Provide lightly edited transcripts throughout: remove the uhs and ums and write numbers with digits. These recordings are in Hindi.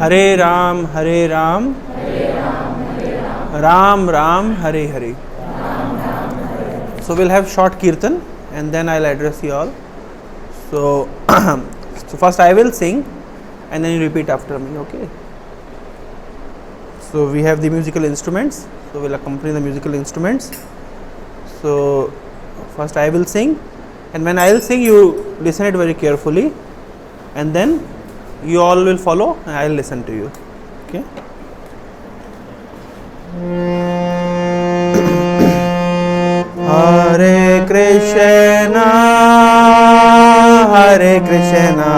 Hare Ram Ram Ram Hare Hare. So we'll have short kirtan and then I'll address you all. So, so first I will sing and then you repeat after me, okay? So we have the musical instruments, so we'll accompany the musical instruments. So first I will sing, and when I will sing you listen it very carefully, and then you all will follow and I will listen to you, okay? Hare Krishna, Hare Krishna,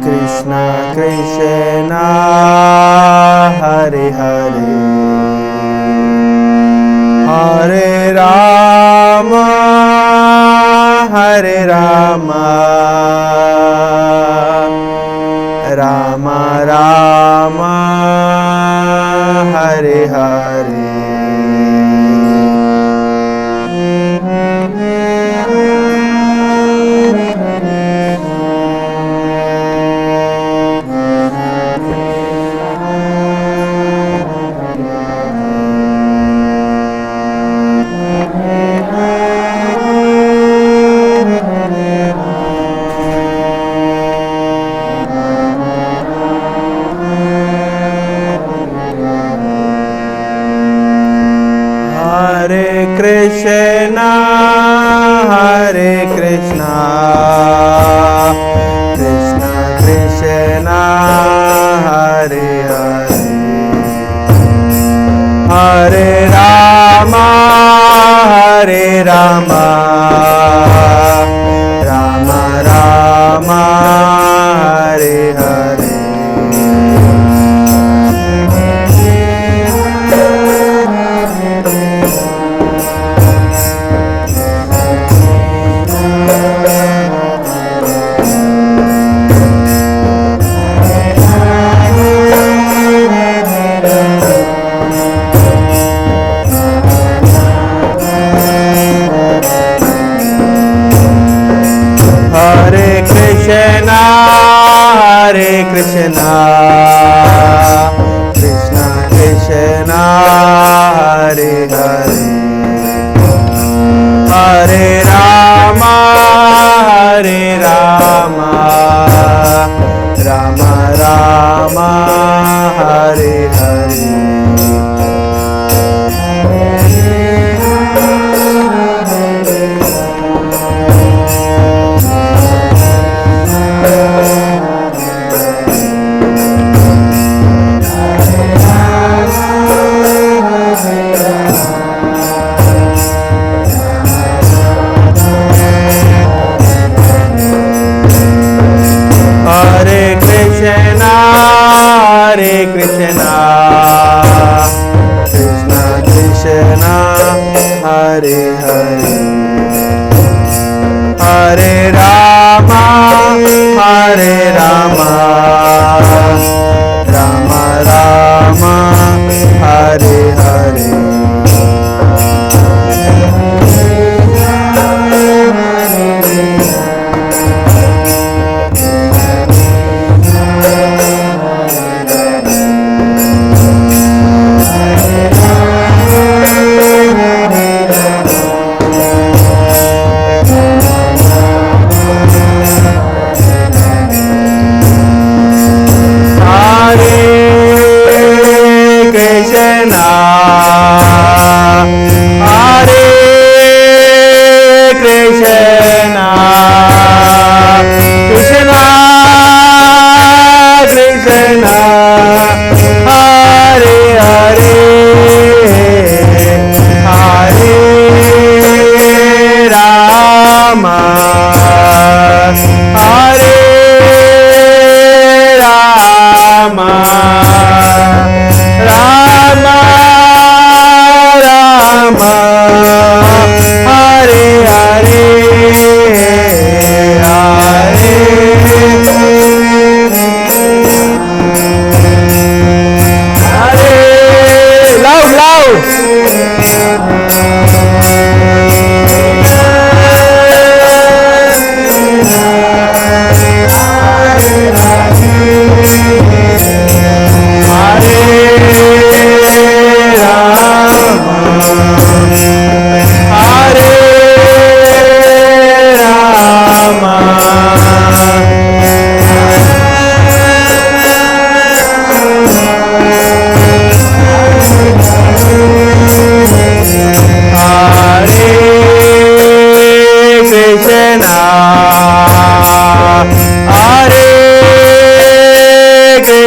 Krishna Krishna, Hare Hare, Hare Rama, Hare Rama, Rama Rama, Hare Hare. Krishna, Hare Krishna, Krishna Krishna, Hare Hare, Hare Rama, Hare Rama, Rama Rama, Hare Hare. Krishna, Hare Krishna, Krishna Krishna, Hare Hare, Hare Rama, Hare Rama, Rama Rama, Hare Hare. Hare Krishna,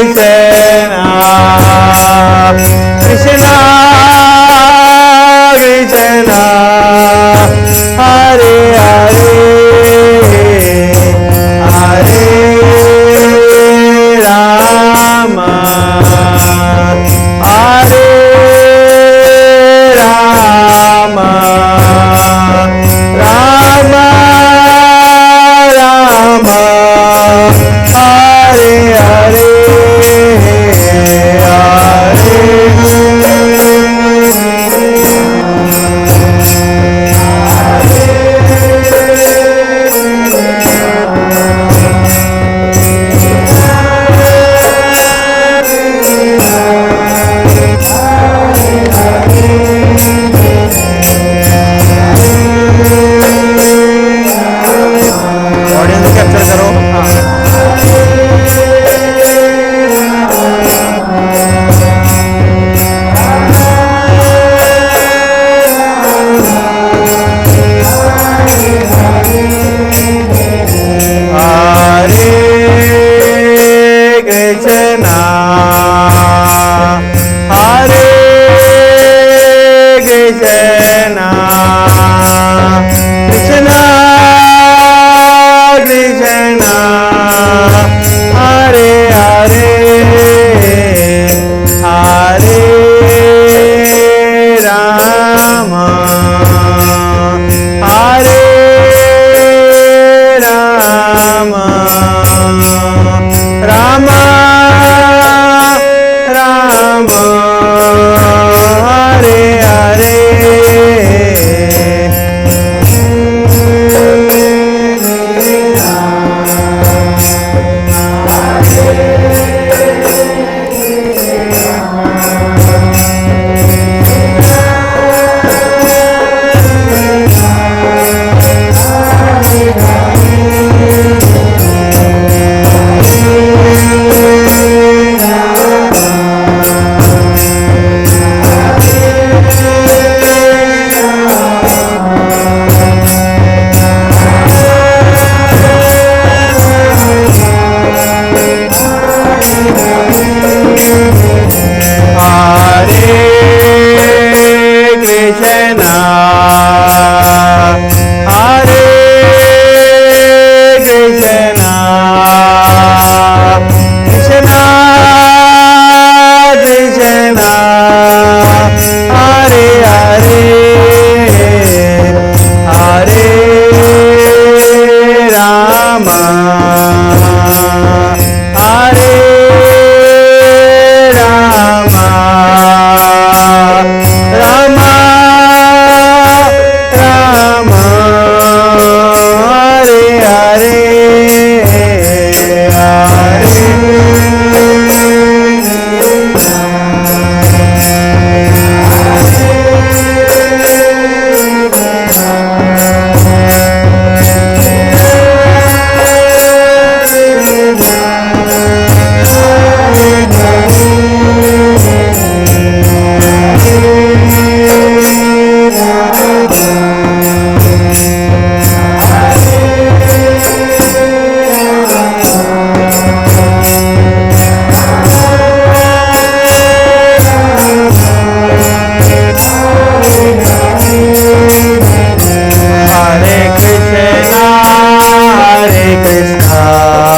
Krishna Krishna Hare Hare Hare Rama Hare Rama Rama Rama Hare Hare audience capture करो.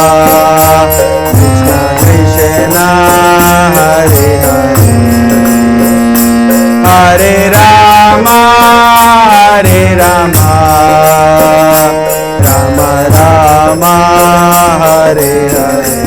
Hare Krishna Hare Krishna Krishna Krishna Hare Hare Hare Rama Hare Rama Rama Rama Hare Hare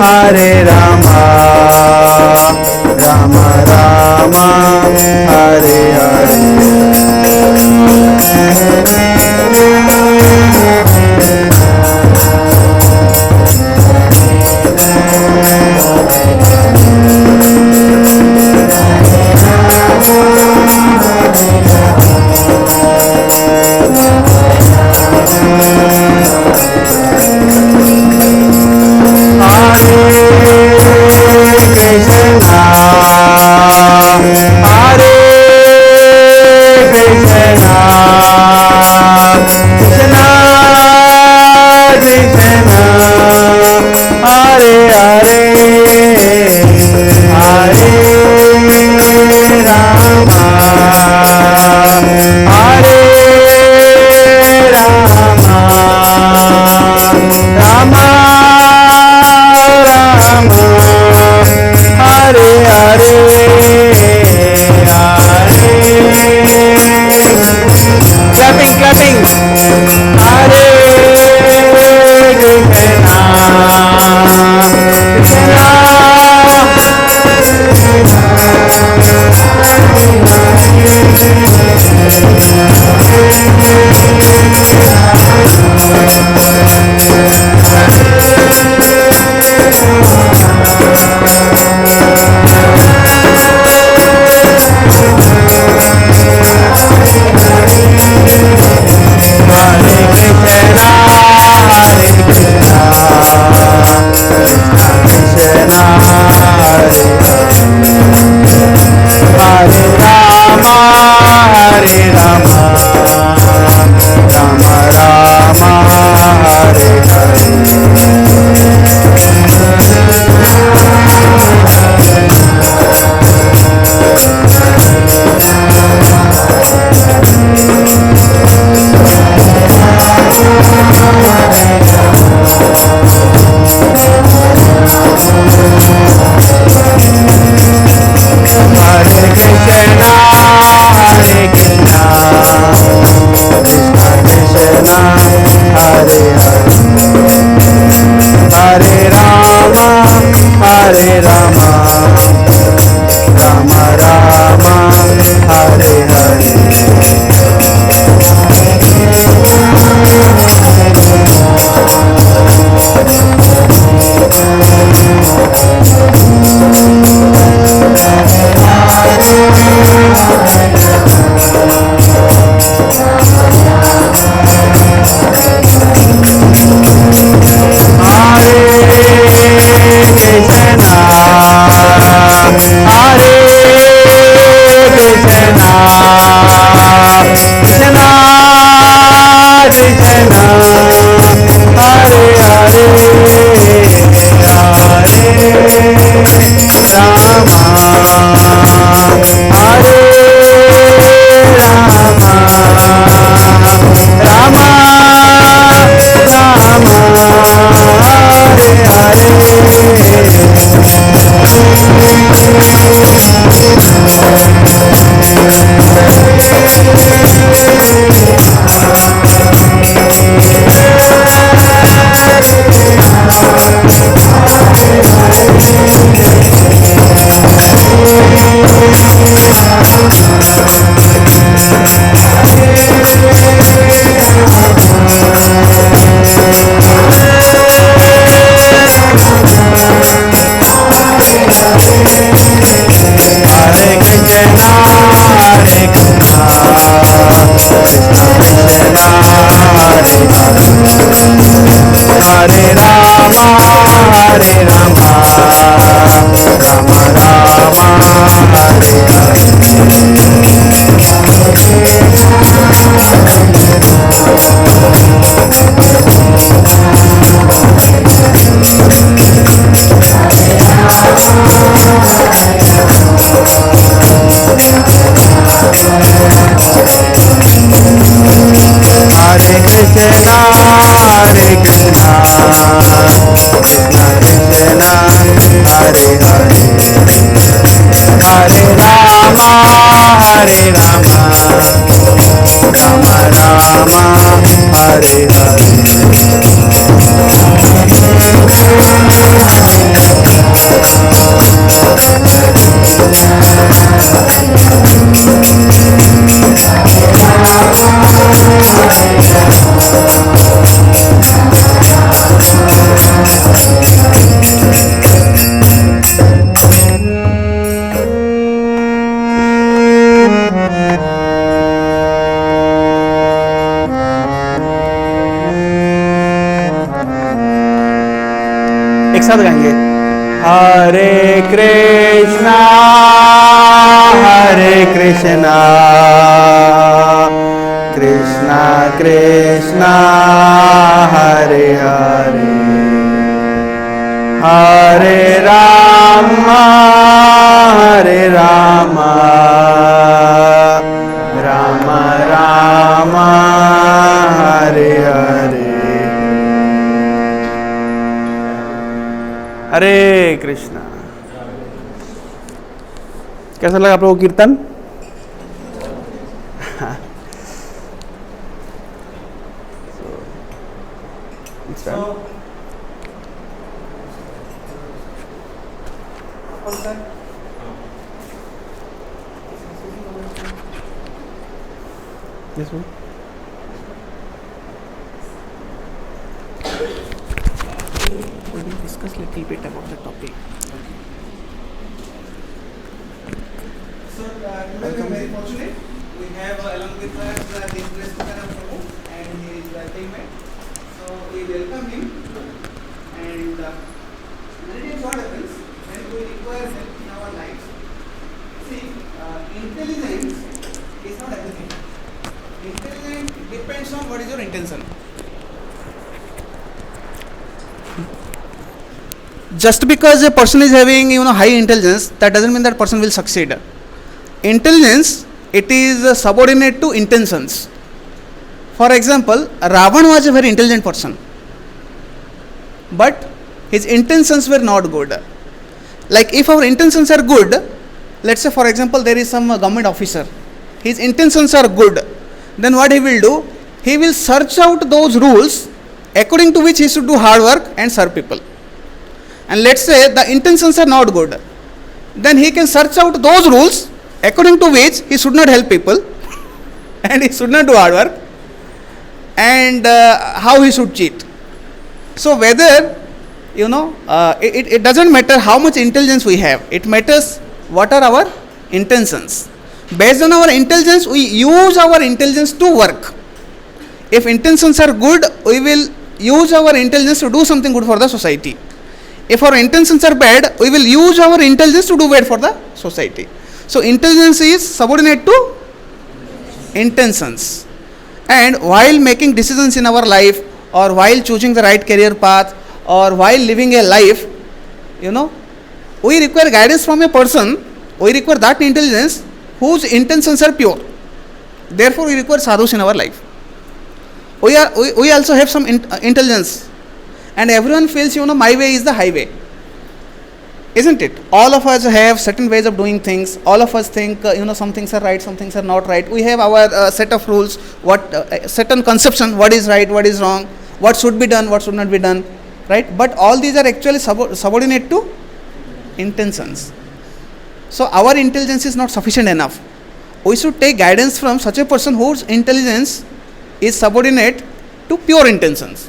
Hare Rama, Rama Rama, Hare Hare. Hare Rama, Rama Rama, Hare Hare. एक साथ गाएंगे. हरे कृष्णा कृष्णा कृष्णा हरे हरे, हरे राम राम राम हरे हरे. हरे कृष्णा. कैसा लगा आप लोगों को कीर्तन? This one. We will discuss little bit about the topic. So today we are very fortunate. We have along with us the Prince Tukaram Prabhu and his teammate. So we welcome him. And many times what happens when we require help in our lives? See, intelligence is not everything. Intelligence depends on what is your intention. Just because a person is having high intelligence, that doesn't mean that person will succeed. Intelligence, it is subordinate to intentions. For example, Ravan was a very intelligent person, but his intentions were not good. Like if our intentions are good, let's say for example there is some government officer, his intentions are good, then what he will do? He will search out those rules according to which he should do hard work and serve people. And let's say the intentions are not good, then he can search out those rules according to which he should not help people and he should not do hard work and how he should cheat. So whether it doesn't matter how much intelligence we have, it matters what are our intentions. Based on our intelligence, we use our intelligence to work. If intentions are good, we will use our intelligence to do something good for the society. If our intentions are bad, we will use our intelligence to do bad for the society. So intelligence is subordinate to intentions. And while making decisions in our life, or while choosing the right career path, or while living a life, we require guidance from a person. We require that intelligence whose intentions are pure. Therefore, we require sadhus in our life. We also have some intelligence, and everyone feels my way is the highway, isn't it? All of us have certain ways of doing things. All of us think some things are right, some things are not right. We have our set of rules, certain conception, what is right, what is wrong, what should be done, what should not be done, right? But all these are actually subordinate to intentions. So our intelligence is not sufficient enough. We should take guidance from such a person whose intelligence is subordinate to pure intentions.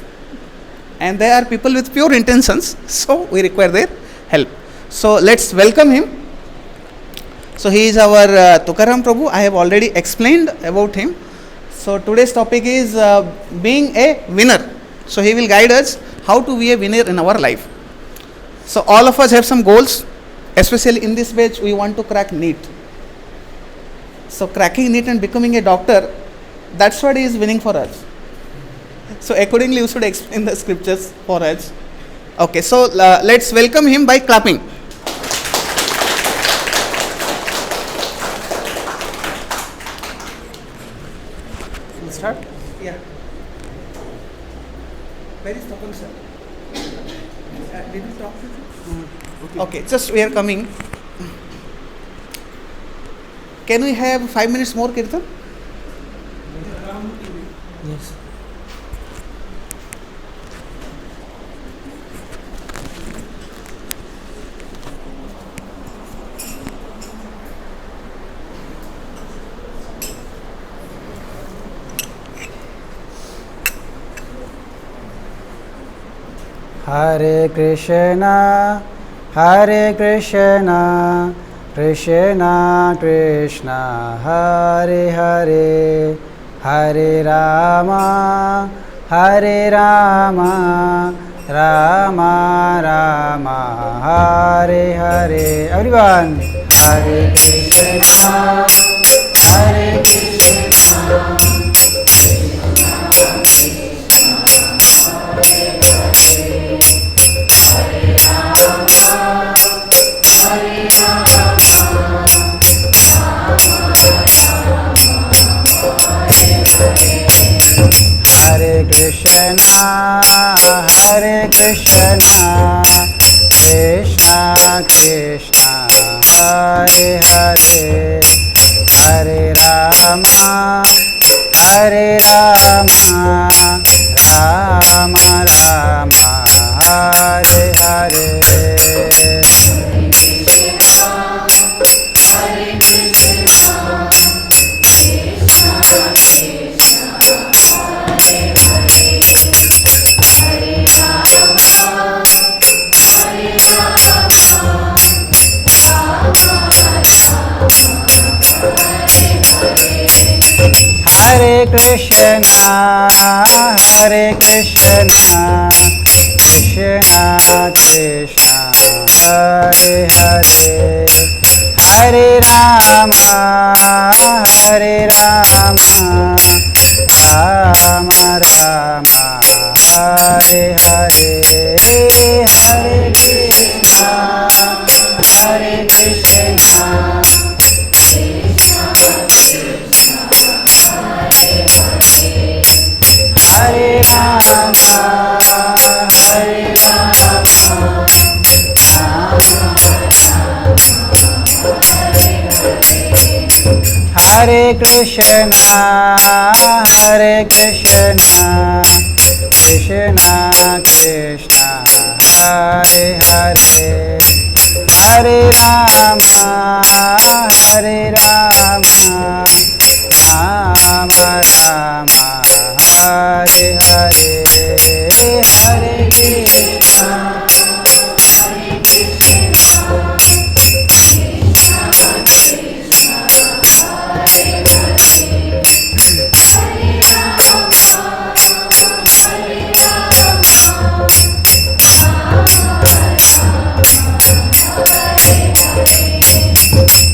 And there are people with pure intentions, so we require their help. So let's welcome him. So he is our Tukaram Prabhu. I have already explained about him. So today's topic is being a winner. So he will guide us how to be a winner in our life. So all of us have some goals. Especially in this batch, we want to crack NEET. So cracking NEET and becoming a doctor, that's what is winning for us. So accordingly, you should explain the scriptures for us. Okay, so let's welcome him by clapping. We'll start? Yeah. Where is Tapan sir? Did you talk to him? Okay, just we are coming. Can we have 5 minutes more kirtan? Yes. Hare Krishna, Hare Krishna, Krishna Krishna, Hare Hare, Hare Rama, Hare Rama, Rama Rama, Hare Hare. Everyone, Hare Krishna, Hare Krishna. Hare Krishna, Hare Krishna, Krishna Krishna, Hare Hare, Hare Rama, Hare Rama, Rama Rama, Hare Hare. Hare Krishna, Hare Krishna, Krishna Krishna, Hare Hare, Hare Rama, Hare Rama, Rama Rama, Hare Hare, Hare Krishna, Hare Krishna. Hare Rama, Hare Rama, Hare Krishna, Hare Krishna, Krishna Krishna, Hare Hare, Hare Rama, Hare Rama, Rama Rama, Hare Hare, Hare Krishna.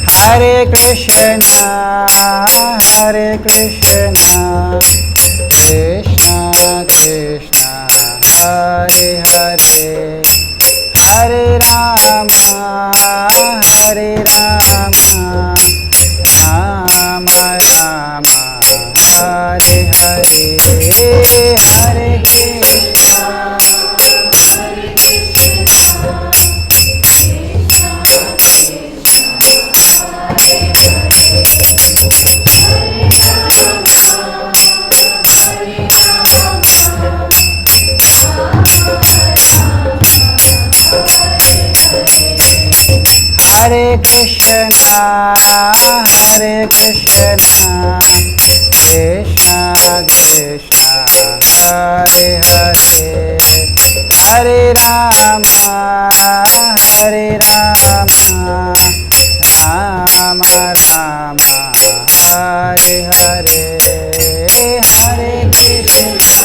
Hare Krishna, Hare Krishna, Krishna Krishna, Hare Hare, Hare Rama, Hare Rama, Rama Rama, Hare Hare, Hare Krishna. Hare Krishna, Hare Krishna, Krishna Krishna, Hare Hare, Hare Rama, Hare Rama, Rama Rama, Hare Hare, Hare Krishna.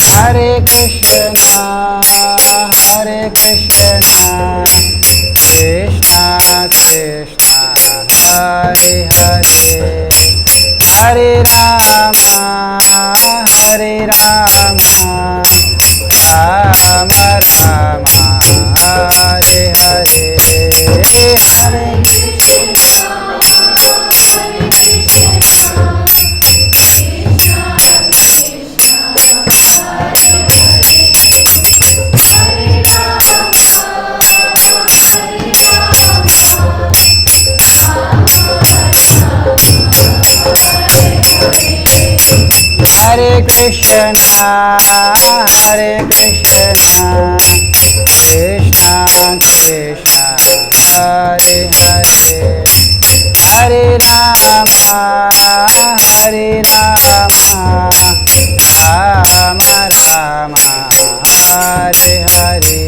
Hare Krishna, Hare Krishna, Krishna Krishna, Hare Hare, Hare Rama, Hare Rama, Rama Rama, Hare Hare Hare Hare Krishna, Hare Krishna, Krishna Krishna, Hare Hare, Hare Rama, Hare Rama, Rama Rama, Hare Hare.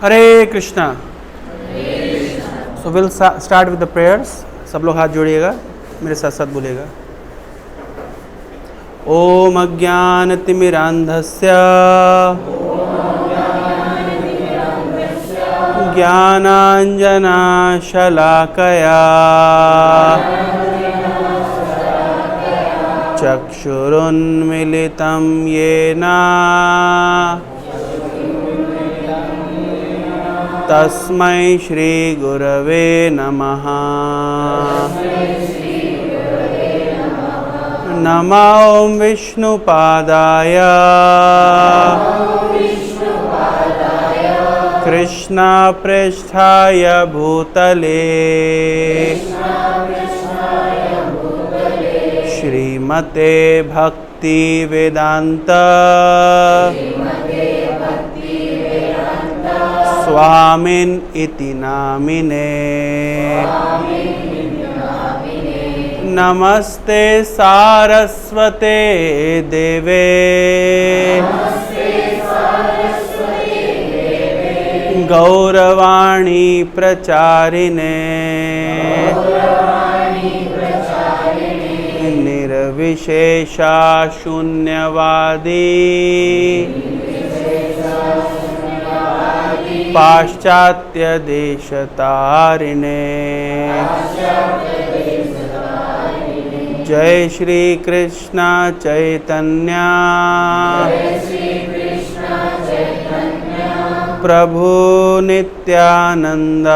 Hare Krishna. So will start with the prayers. सब लोग हाथ जोड़िएगा, मेरे साथ साथ बोलिएगा. ओम अज्ञानतिमिरान्धस्य ज्ञानाञ्जनशलाकया चक्षुरुन्मीलितं येन तस्मै श्री गुरवे नमः. नमो ॐ विष्णुपादाय कृष्णपृष्ठाय भूतले श्रीमते भक्तिवेदान्त स्वामिन् इति नामिने. नमस्ते सारस्वते देवे गौरवाणी प्रचारिणे निर्विशेषा शून्यवादी पाश्चात्य देशतारिणे. जय श्री कृष्ण चैतन्य प्रभु नित्यानंद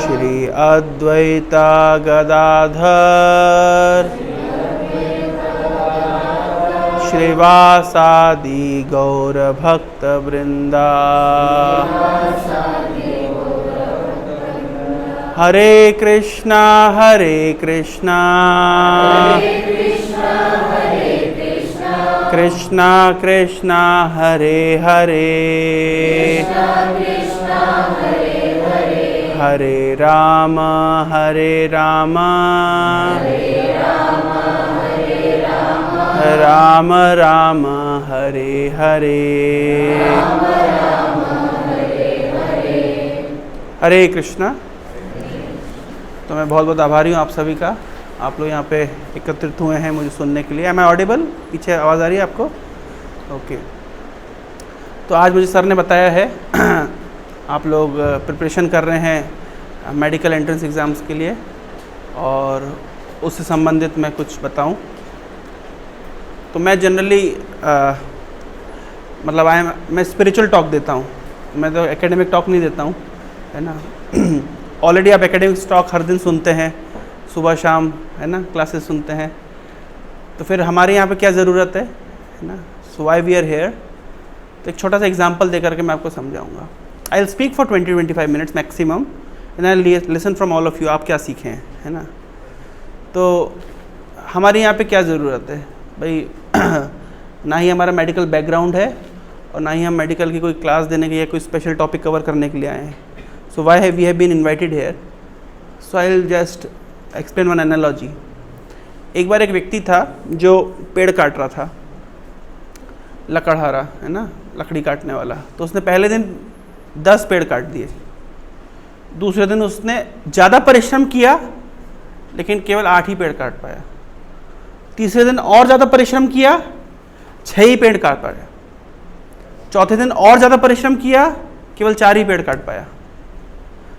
श्री अद्वैता गदाधर श्रीवासादि गौर भक्त वृंदा. हरे कृष्णा कृष्णा कृष्णा हरे हरे हरे राम राम राम हरे हरे. हरे कृष्णा. तो मैं बहुत बहुत आभारी हूँ आप सभी का. आप लोग यहाँ पे एकत्रित हुए हैं मुझे सुनने के लिए. Am I audible? पीछे आवाज़ आ रही है आपको? ओके. तो आज मुझे सर ने बताया है आप लोग प्रिपरेशन कर रहे हैं मेडिकल एंट्रेंस एग्ज़ाम्स के लिए, और उससे संबंधित मैं कुछ बताऊं. तो मैं जनरली मतलब मैं स्पिरिचुअल टॉक देता हूं, मैं तो एकेडमिक टॉक नहीं देता हूं, है ना. ऑलरेडी आप एकेडमिक टॉक हर दिन सुनते हैं, सुबह शाम, है ना, क्लासेस सुनते हैं. तो फिर हमारे यहाँ पे क्या ज़रूरत है ना. So why we are here. तो एक छोटा सा एग्जांपल दे करके मैं आपको समझाऊंगा. I will speak for 20-25 minutes maximum, and I listen from all of you, आप क्या सीखे हैं, है ना। तो हमारे यहाँ पे क्या ज़रूरत है भाई, ना ही हमारा मेडिकल बैकग्राउंड है और ना ही हम मेडिकल की कोई क्लास देने के या कोई स्पेशल टॉपिक कवर करने के लिए आए हैं। So why have we have been invited here, so I will just explain one analogy. एक बार एक व्यक्ति था जो पेड़ काट रहा था, लकड़हारा है ना, लकड़ी काटने वाला। तो उसने पहले दिन 10 पेड़ काट दिए, दूसरे दिन उसने ज़्यादा परिश्रम किया लेकिन केवल 8 ही पेड़ काट पाया, तीसरे दिन और ज़्यादा परिश्रम किया 6 ही पेड़ काट पाया, चौथे दिन और ज़्यादा परिश्रम किया केवल 4 ही पेड़ काट पाया।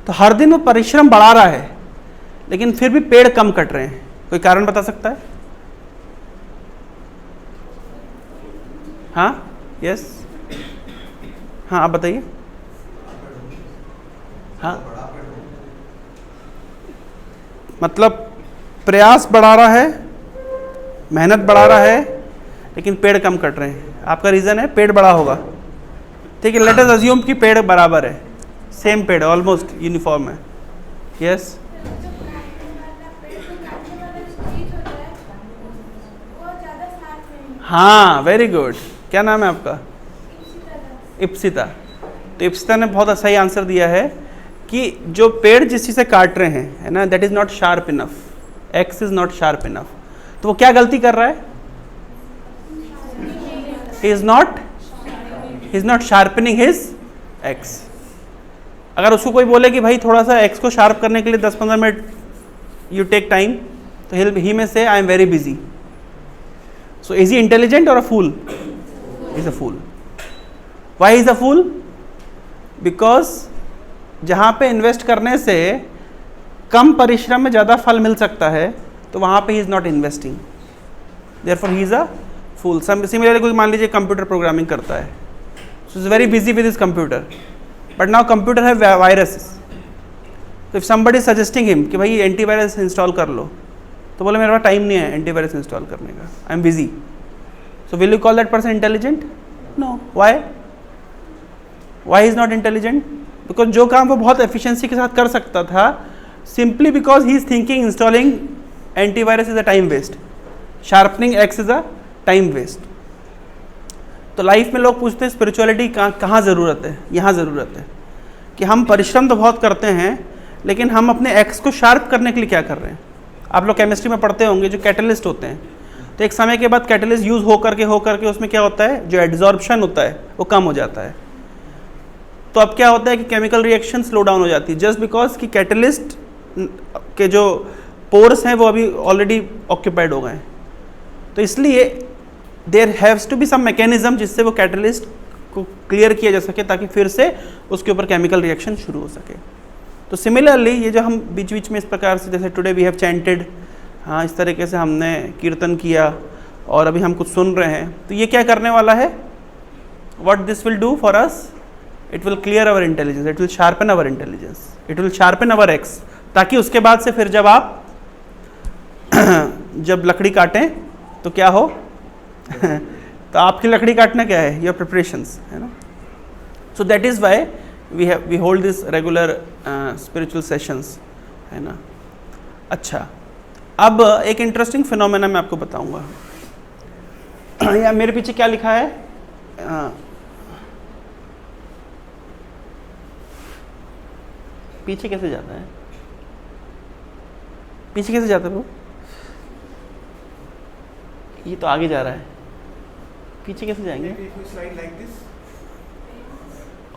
तो हर दिन वो परिश्रम बढ़ा रहा है लेकिन फिर भी पेड़ कम कट रहे हैं। कोई कारण बता सकता है? हाँ, यस, हाँ आप बताइए। हाँ, मतलब प्रयास बढ़ा रहा है, मेहनत बढ़ा रहा है लेकिन पेड़ कम कट रहे हैं। आपका रीज़न है पेड़ बड़ा होगा, ठीक है। लेट अस अज्यूम कि पेड़ बराबर है, सेम पेड़ ऑलमोस्ट यूनिफॉर्म है, यस। हाँ, वेरी गुड। क्या नाम है आपका? इप्सिता। तो इप्सिता ने बहुत सही आंसर दिया है कि जो पेड़ जिस चीज़ से काट रहे हैं, है ना, that is not sharp enough, x is not sharp enough. तो वो क्या गलती कर रहा है? He is not sharpening his ex. अगर उसको कोई बोले कि भाई थोड़ा सा एक्स को शार्प करने के लिए 10-15 मिनट यू टेक टाइम, तो ही में से I am very busy. So is he intelligent or a fool? He's a fool. Why is a fool? Because जहाँ पे इन्वेस्ट करने से कम परिश्रम में ज़्यादा फल मिल सकता है, तो वहाँ पे he is not investing. Therefore he is a fool. Similarly, कोई मान लीजिए कंप्यूटर प्रोग्रामिंग करता है, so is very busy with his computer, but now computer have viruses. So if somebody is suggesting him कि भाई एंटीवायरस इंस्टॉल कर लो, तो बोले मेरे पास टाइम नहीं है एंटीवायरस इंस्टॉल करने का, I am busy. So will you call that person intelligent? No. Why is not intelligent? Because जो काम वो बहुत एफिशिएंसी के साथ कर सकता था, simply because he is thinking installing antivirus is a time waste, sharpening axe is a time waste. तो लाइफ में लोग पूछते हैं स्पिरिचुअलिटी कहाँ ज़रूरत है? यहाँ ज़रूरत है कि हम परिश्रम तो बहुत करते हैं लेकिन हम अपने एक्स को शार्प करने के लिए क्या कर रहे हैं। आप लोग केमिस्ट्री में पढ़ते होंगे जो कैटलिस्ट होते हैं, तो एक समय के बाद कैटलिस्ट यूज़ हो करके उसमें क्या होता है, जो एड्जॉर्प्शन होता है वो कम हो जाता है। तो अब क्या होता है कि केमिकल रिएक्शन स्लो डाउन हो जाती है, जस्ट बिकॉज कि कैटलिस्ट के जो पोर्स हैं वो अभी ऑलरेडी ऑक्यूपाइड हो गए हैं। तो इसलिए there haves to be some mechanism जिससे वो कैटलिस्ट को क्लियर किया जा सके ताकि फिर से उसके ऊपर केमिकल रिएक्शन शुरू हो सके। तो सिमिलरली ये जो हम बीच बीच में इस प्रकार से, जैसे टुडे वी हैव चैंटेड, हाँ इस तरीके से हमने कीर्तन किया और अभी हम कुछ सुन रहे हैं, तो ये क्या करने वाला है? What this will do for us? It will clear our intelligence, it will sharpen our intelligence, it will sharpen our x, ताकि उसके बाद से फिर जब आप जब लकड़ी काटें तो क्या हो तो आपकी लकड़ी काटना क्या है? योर प्रिपरेशंस, है ना। So that is why we hold this regular spiritual sessions, है ना। अच्छा, अब एक इंटरेस्टिंग फिनोमेना मैं आपको बताऊंगा। या मेरे पीछे क्या लिखा है? पीछे कैसे जाता है? पीछे कैसे जाता है वो? ये तो आगे जा रहा है, पीछे कैसे जाएंगे?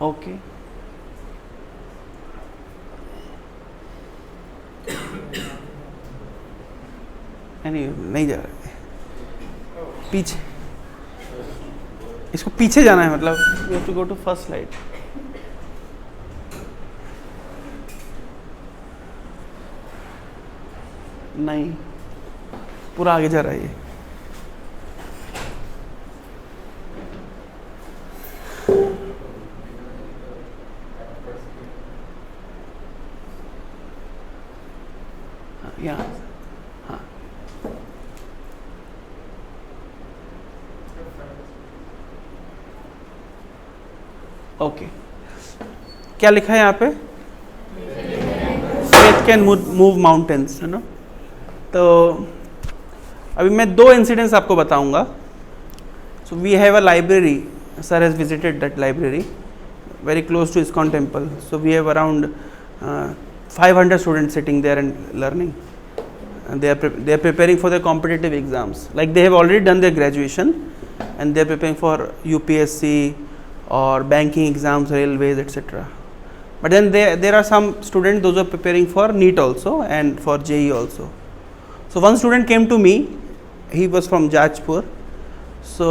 ओके, नहीं जा रहा है पीछे, इसको पीछे जाना है, मतलब you have to go to first slide. नहीं, पूरा आगे जा रहा है ये। यहाँ, हाँ, ओके। क्या लिखा है यहाँ पे? कैन मूव माउंटेन्स, है ना। तो अभी मैं 2 इंसिडेंट्स आपको बताऊंगा. So we have a library, sir has visited that library very close to ISKCON temple. So we have around 500 students sitting there and learning. And they are preparing for their competitive exams. Like they have already done their graduation and they are preparing for UPSC or banking exams, railways, etc. But then there are some students those are preparing for NEET also and for JEE also. So one student came to me. He was from Jajpur. So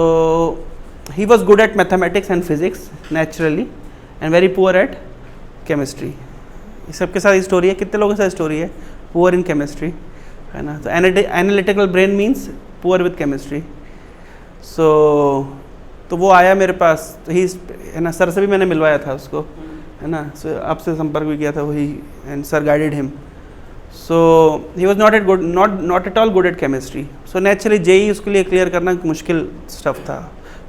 he was good at mathematics and physics naturally. And very poor at chemistry. ये सबके साथ स्टोरी है. कितने लोगों के साथ स्टोरी है? पुअर इन केमिस्ट्री, है ना. तो analytical brain means poor with chemistry. तो वो आया मेरे पास. तो ही, है ना, सर से भी मैंने मिलवाया था उसको, है ना. सो आपसे संपर्क भी किया था वही, and sir guided him. So he was not at all good at chemistry. So naturally JEE उसके लिए क्लियर करना मुश्किल स्टफ था.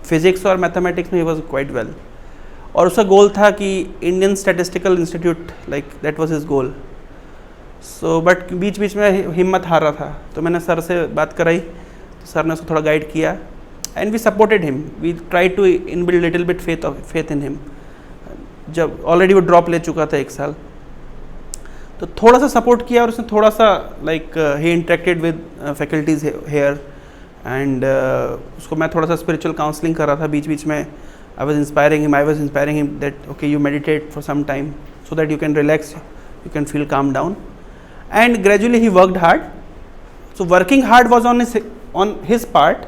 फिजिक्स और मैथमेटिक्स में ही वॉज क्वाइट वेल. और उसका गोल था कि Indian Statistical Institute, like that was his goal. So but बीच बीच में हिम्मत हार रहा था. तो मैंने सर से बात कराई. तो सर ने उसको थोड़ा गाइड किया and we supported him. We try to inbuild little bit faith in him. जब ऑलरेडी वो ड्रॉप ले चुका था 1 साल, तो थोड़ा सा सपोर्ट किया. और उसने थोड़ा सा like he interacted with faculties here and उसको मैं थोड़ा सा स्पिरिचुअल काउंसलिंग कर रहा था बीच बीच में. I was inspiring him that okay, you meditate for some time so that you can relax, you can feel calm down. And gradually he worked hard. So working hard was on his part.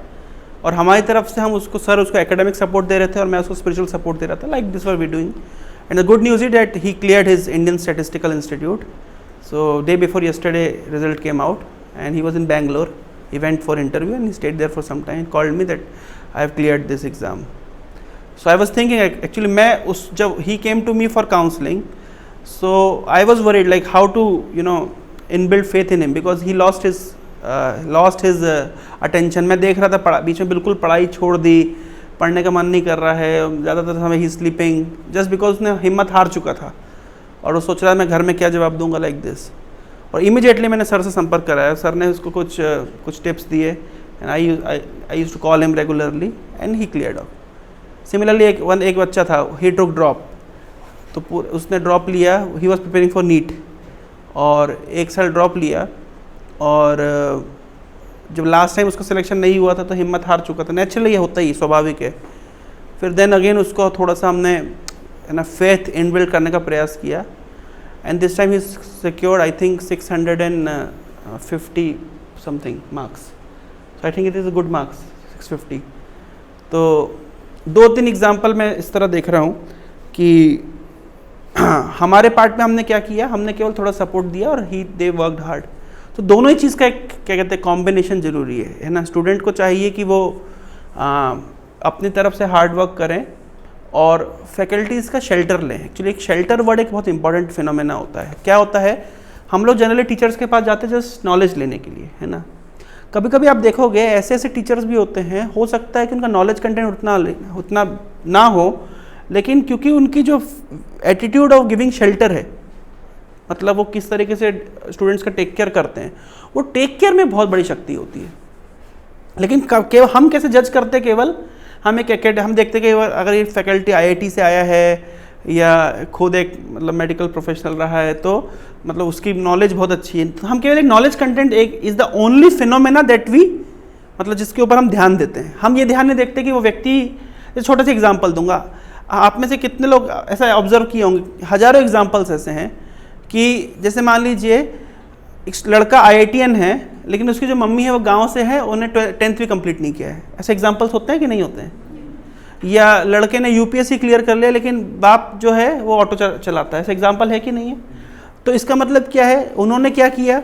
और हमारी तरफ से हम उसको academic support दे रहे थे और मैं उसको spiritual support दे रहा था. Like this what we doing. And the good news is that he cleared his Indian Statistical Institute. So day before yesterday result came out and he was in Bangalore. He went for interview and he stayed there for some time and called me that I have cleared this exam. So I was thinking actually जब he came to me for counseling, so I was worried like how to inbuild faith in him because he lost his attention. मैं देख रहा था बीच में बिल्कुल पढ़ाई छोड़ दी, पढ़ने का मन नहीं कर रहा है, ज़्यादातर समय ही स्लीपिंग जस्ट बिकॉज उसने हिम्मत हार चुका था और वो सोच रहा है मैं घर में क्या जवाब दूंगा लाइक दिस. और इमीडिएटली मैंने सर से संपर्क कराया. सर ने उसको कुछ टिप्स दिए and I used to call him regularly and he cleared out. Similarly एक बच्चा था, ही टुक ड्रॉप. तो उसने ड्रॉप लिया. He was preparing for NEET और 1 साल ड्रॉप लिया. और जब लास्ट टाइम उसका सिलेक्शन नहीं हुआ था तो हिम्मत हार चुका था. नेचुरली ये होता ही, स्वाभाविक है. फिर देन अगेन उसको थोड़ा सा हमने, है ना, फेथ इनबिल्ड करने का प्रयास किया. And this time he secured I think 650 something marks. So I think it is a good marks 650. तो 2-3 एग्जाम्पल मैं इस तरह देख रहा हूँ कि हमारे पार्ट में हमने क्या किया, हमने केवल थोड़ा सपोर्ट दिया और दे वर्कड हार्ड. तो दोनों ही चीज़ का एक क्या कहते हैं कॉम्बिनेशन ज़रूरी है ना. स्टूडेंट को चाहिए कि वो अपनी तरफ से हार्ड वर्क करें और फैकल्टीज़ का शेल्टर लें. एक्चुअली एक शेल्टर वर्ड एक बहुत इंपॉर्टेंट फिनोमेना होता है. क्या होता है, हम लोग जनरली टीचर्स के पास जाते हैं जस्ट नॉलेज लेने के लिए, है ना. कभी कभी आप देखोगे ऐसे टीचर्स भी होते हैं, हो सकता है कि उनका नॉलेज कंटेंट उतना ना हो, लेकिन क्योंकि उनकी जो एटीट्यूड ऑफ गिविंग शेल्टर है, मतलब वो किस तरीके से स्टूडेंट्स का टेक केयर करते हैं, वो टेक केयर में बहुत बड़ी शक्ति होती है. लेकिन केवल हम कैसे जज करते हैं, केवल हम हम देखते हैं कि अगर ये फैकल्टी IIT से आया है या खुद एक मतलब मेडिकल प्रोफेशनल रहा है तो मतलब उसकी नॉलेज बहुत अच्छी है. तो हम केवल एक नॉलेज कंटेंट एक is the only phenomena that we मतलब जिसके ऊपर हम ध्यान देते हैं. हम ये ध्यान नहीं देखते कि वो व्यक्ति, छोटा सा एग्जांपल दूंगा, आप में से कितने लोग ऐसा ऑब्जर्व किए होंगे, हज़ारों एग्जांपल्स ऐसे हैं कि जैसे मान लीजिए एक लड़का IITian है लेकिन उसकी जो मम्मी है वो गाँव से है, उन्हें 10th भी कंप्लीट नहीं किया है. ऐसे एग्जाम्पल्स होते हैं कि नहीं होते हैं. या लड़के ने UPSC क्लियर कर लिया लेकिन बाप जो है वो ऑटो चलाता है. ऐसा एग्जाम्पल है कि नहीं है. तो इसका मतलब क्या है, उन्होंने क्या किया,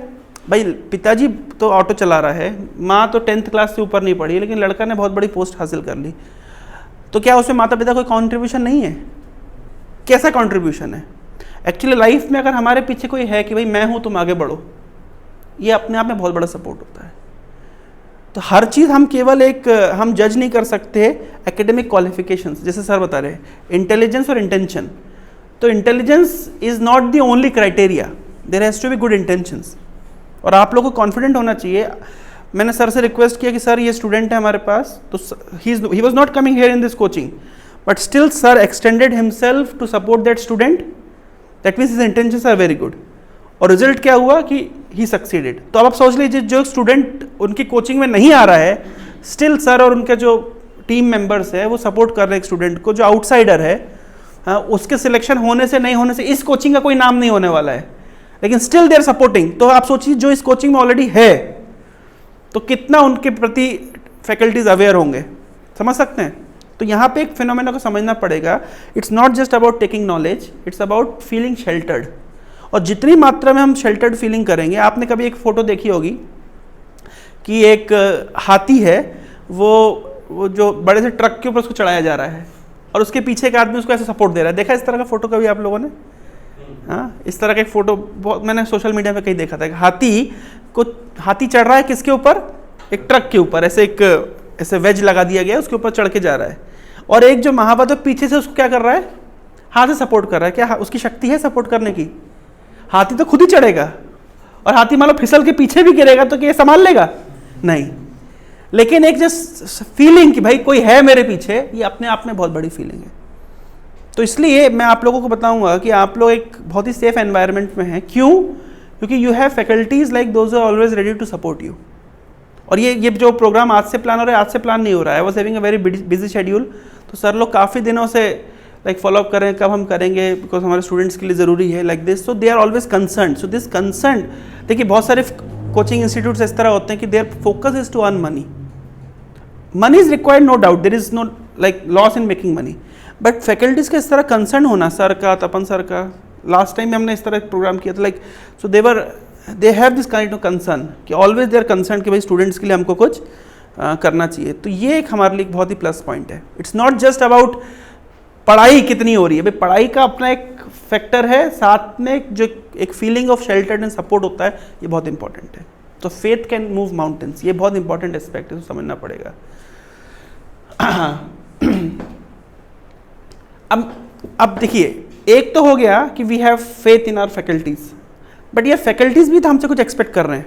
भाई पिताजी तो ऑटो चला रहा है, माँ तो 10th क्लास से ऊपर नहीं पढ़ी, लेकिन लड़का ने बहुत बड़ी पोस्ट हासिल कर ली. तो क्या उसमें माता पिता कोई कॉन्ट्रीब्यूशन नहीं है? कैसा कॉन्ट्रीब्यूशन है? एक्चुअली लाइफ में अगर हमारे पीछे कोई है कि भाई मैं हूँ तुम आगे बढ़ो, ये अपने आप में बहुत बड़ा सपोर्ट होता है. तो हर चीज़ हम केवल हम जज नहीं कर सकते एकेडमिक क्वालिफिकेशंस. जैसे सर बता रहे इंटेलिजेंस और इंटेंशन. तो intelligence is not the only criteria. There has to be good intentions, और आप लोगों को कॉन्फिडेंट होना चाहिए। मैंने सर से रिक्वेस्ट किया कि सर ये स्टूडेंट है हमारे पास, तो he was not coming here in this coaching, but still sir extended himself to support that student, that means his intentions are very good. और रिजल्ट क्या हुआ कि ही सक्सीडेड। तो अब आप सोच लीजिए जो स्टूडेंट उनकी कोचिंग में नहीं आ रहा है, स्टिल सर और उनके जो टीम मेंबर्स है वो सपोर्ट कर रहे हैं एक स्टूडेंट को जो आउटसाइडर है। हाँ, उसके सिलेक्शन होने से नहीं होने से इस कोचिंग का कोई नाम नहीं होने वाला है, लेकिन स्टिल दे आर सपोर्टिंग। तो आप सोचिए जो इस कोचिंग में ऑलरेडी है तो कितना उनके प्रति फैकल्टीज अवेयर होंगे, समझ सकते हैं। तो यहाँ पे एक फिनोमेना को समझना पड़ेगा, it's not just about taking knowledge, it's about feeling sheltered. और जितनी मात्रा में हम शेल्टर्ड फीलिंग करेंगे, आपने कभी एक फ़ोटो देखी होगी कि एक हाथी है, वो जो बड़े से ट्रक के ऊपर उसको चढ़ाया जा रहा है और उसके पीछे एक आदमी उसको ऐसे सपोर्ट दे रहा है। देखा इस तरह का फ़ोटो कभी आप लोगों ने? हाँ, इस तरह का एक फ़ोटो बहुत मैंने सोशल मीडिया में कहीं देखा था। हाथी चढ़ रहा है किसके ऊपर? एक ट्रक के ऊपर, ऐसे वेज लगा दिया गया है, उसके ऊपर चढ़ के जा रहा है। और एक जो महावत पीछे से उसको क्या कर रहा है? हाथ से सपोर्ट कर रहा है। क्या उसकी शक्ति है सपोर्ट करने की? हाथी तो खुद ही चढ़ेगा, और हाथी मान लो फिसल के पीछे भी गिरेगा तो क्या संभाल लेगा? नहीं। लेकिन एक जस्ट फीलिंग कि भाई कोई है मेरे पीछे, ये अपने आप में बहुत बड़ी फीलिंग है। तो इसलिए मैं आप लोगों को बताऊंगा कि आप लोग एक बहुत ही सेफ एनवायरनमेंट में हैं। क्यों? क्योंकि you have faculties like those are always ready to support you. और ये जो प्रोग्राम आज से प्लान हो रहा है, आज से प्लान नहीं हो रहा है। I was having a very busy schedule. तो सर लोग काफ़ी दिनों से लाइक फॉलो अप कर रहे हैं कब हम करेंगे, बिकॉज हमारे स्टूडेंट्स के लिए ज़रूरी है like this. So they are always concern. So this concern, देखिए बहुत सारे कोचिंग इंस्टीट्यूट्स इस तरह होते हैं कि their focus is to earn money. Money is required, no doubt, there is no like loss in making money, but faculties का इस तरह कंसर्न होना, सर का, तपन सर का, लास्ट टाइम हमने इस तरह एक प्रोग्राम किया था, like so they have this kind of concern कि ऑलवेज दे आर कंसर्न कि भाई स्टूडेंट्स के लिए हमको कुछ करना चाहिए। तो ये एक हमारे लिए बहुत ही प्लस पॉइंट है। इट्स नॉट जस्ट अबाउट पढ़ाई कितनी हो रही है, भाई पढ़ाई का अपना एक फैक्टर है, साथ में जो एक feeling of sheltered and support होता है, ये बहुत इंपॉर्टेंट है। तो फेथ कैन मूव माउंटेन्स, ये बहुत इंपॉर्टेंट एस्पेक्ट है, तो समझना पड़ेगा। अब देखिए, एक तो हो गया कि we have faith in our faculties, but ये फैकल्टीज भी तो हमसे कुछ एक्सपेक्ट कर रहे हैं।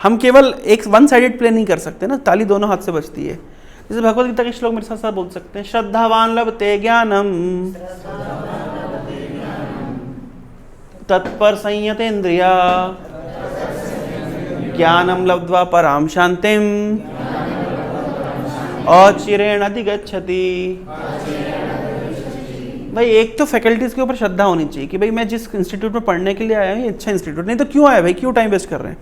हम केवल एक वन साइडेड प्ले नहीं कर सकते ना, ताली दोनों हाथ से बजती है। जैसे भगवद गीता के श्लोक मेरे साथ साथ बोल सकते हैं, श्रद्धावान लभते ज्ञानम तत्पर संयतेन्द्रिया ज्ञानम लब्ध्वा पराम शांतिम अचिरेण अधिगच्छति। भाई एक तो फैकल्टीज के ऊपर श्रद्धा होनी चाहिए कि भाई मैं जिस इंस्टीट्यूट में पढ़ने के लिए आया हूँ ये अच्छा इंस्टीट्यूट, नहीं तो क्यों आया भाई, क्यों टाइम वेस्ट कर रहे हैं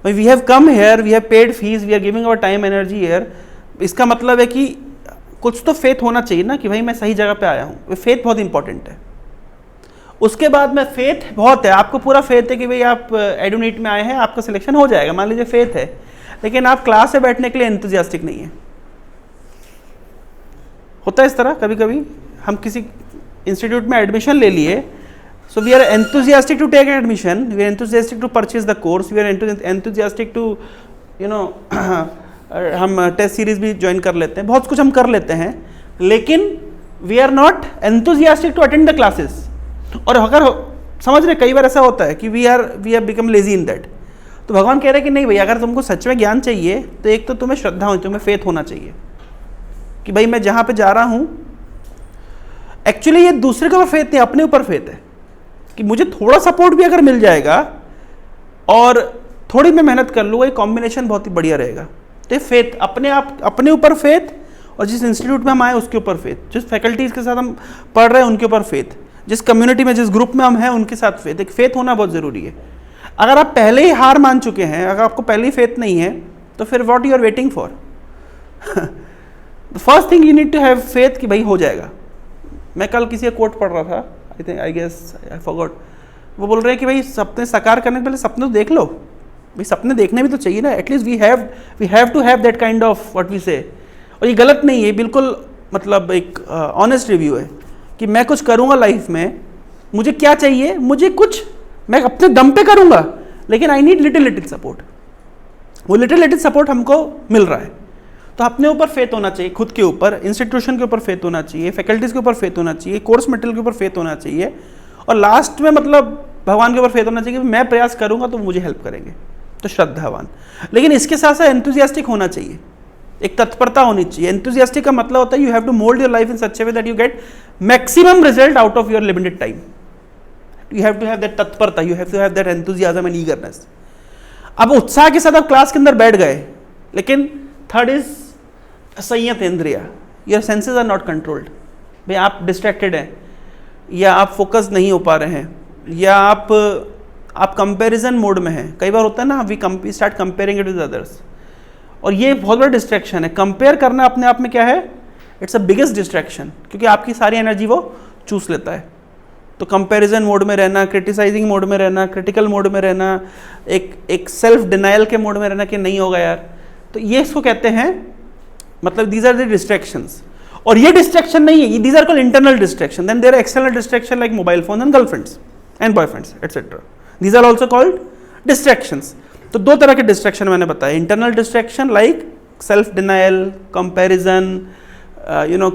भाई। We have come here, we have paid fees, we are giving our time energy here. इसका मतलब है कि कुछ तो फेथ होना चाहिए ना कि भाई मैं सही जगह पे आया हूँ। फेथ बहुत इंपॉर्टेंट है। उसके बाद में फेथ बहुत है, आपको पूरा फेथ है कि भाई आप एडुनीट में आए हैं, आपका सिलेक्शन हो जाएगा, मान लीजिए फेथ है, लेकिन आप क्लास में बैठने के लिए एंथुसियास्टिक नहीं है। होता है इस तरह कभी कभी, हम किसी इंस्टीट्यूट में एडमिशन ले लिए, so we are enthusiastic to take admission, we are enthusiastic to purchase the course, we are enthusiastic to you know हम टेस्ट सीरीज भी ज्वाइन कर लेते हैं, बहुत कुछ हम कर लेते हैं, लेकिन we are not enthusiastic to attend the classes. और अगर समझ रहे, कई बार ऐसा होता है कि we are become lazy in that. तो भगवान कह रहे हैं कि नहीं भाई, अगर तुमको सच में ज्ञान चाहिए तो एक तो तुम्हें श्रद्धा होनी, तुम्हें फेथ होना चाहिए कि भाई मैं जहाँ पे जा रहा हूँ, एक्चुअली ये दूसरे के ऊपर फेथ नहीं, अपने ऊपर फेथ है कि मुझे थोड़ा सपोर्ट भी अगर मिल जाएगा और थोड़ी मैं मेहनत कर लूँगा, ये कॉम्बिनेशन बहुत ही बढ़िया रहेगा। तो फेथ, अपने ऊपर फेथ, और जिस इंस्टीट्यूट में हम आए उसके ऊपर फेथ, जिस फैकल्टीज़ के साथ हम पढ़ रहे हैं उनके ऊपर फेथ, जिस कम्युनिटी में जिस ग्रुप में हम हैं उनके साथ फेथ। एक फेथ होना बहुत ज़रूरी है। अगर आप पहले ही हार मान चुके हैं, अगर आपको पहले ही फेथ नहीं है, तो फिर what you are waiting for. First thing you need to have faith कि भाई हो जाएगा। मैं कल किसी का कोट पढ़ रहा था, आई फॉरगॉट, वो बोल रहे हैं कि भाई सपने साकार करने के पहले सपने तो देख लो भाई, सपने देखने भी तो चाहिए ना, at least we have to have that kind of what we say. और ये गलत नहीं है, बिल्कुल मतलब एक ऑनेस्ट रिव्यू है कि मैं कुछ करूँगा लाइफ में, मुझे क्या चाहिए, मुझे कुछ मैं अपने दम पे करूँगा, लेकिन आई नीड लिटिल सपोर्ट। वो लिटिल सपोर्ट हमको मिल रहा है। तो अपने ऊपर फेथ होना चाहिए, खुद के ऊपर, इंस्टीट्यूशन के ऊपर फेथ होना चाहिए, फैकल्टीज़ के ऊपर फेथ होना चाहिए, कोर्स मटेरियल के ऊपर फेथ होना चाहिए, और लास्ट में मतलब भगवान के ऊपर फेथ होना चाहिए कि मैं प्रयास करूंगा तो मुझे हेल्प करेंगे, तो श्रद्धावान। लेकिन इसके साथ साथ एंथुजियास्टिक होना चाहिए, एक तत्परता होनी चाहिए। एंथुजियास्टिक का मतलब होता है you have to mould your life in such a way that you get maximum result out of your limited time. You have to have that तत्परता, you have to have that enthusiasm and eagerness. अब उत्साह के साथ आप क्लास के अंदर बैठ गए, लेकिन थर्ड इज संयत इंद्रिया, your senses are not controlled. भाई आप डिस्ट्रैक्टेड हैं, या आप फोकस नहीं हो पा रहे हैं, या आप कंपैरिजन मोड में हैं। कई बार होता है ना, we start comparing it with others, और ये बहुत बड़ा डिस्ट्रैक्शन है। कंपेयर करना अपने आप में क्या है, इट्स अ बिगेस्ट डिस्ट्रैक्शन, क्योंकि आपकी सारी एनर्जी वो चूस लेता है। तो कंपैरिजन मोड में रहना, क्रिटिसाइजिंग मोड में रहना, क्रिटिकल मोड में रहना, एक सेल्फ डिनाइल के मोड में रहना कि नहीं होगा यार, तो ये इसको कहते हैं, मतलब दीज आर द डिस्ट्रैक्शंस। और ये डिस्ट्रैक्शन नहीं है, these are called internal distraction. Then there are external distraction like mobile phone and girlfriends and boyfriends etcetera, these are also called distractions. तो दो तरह के डिस्ट्रैक्शन मैंने बताया, internal distraction like self denial, comparison,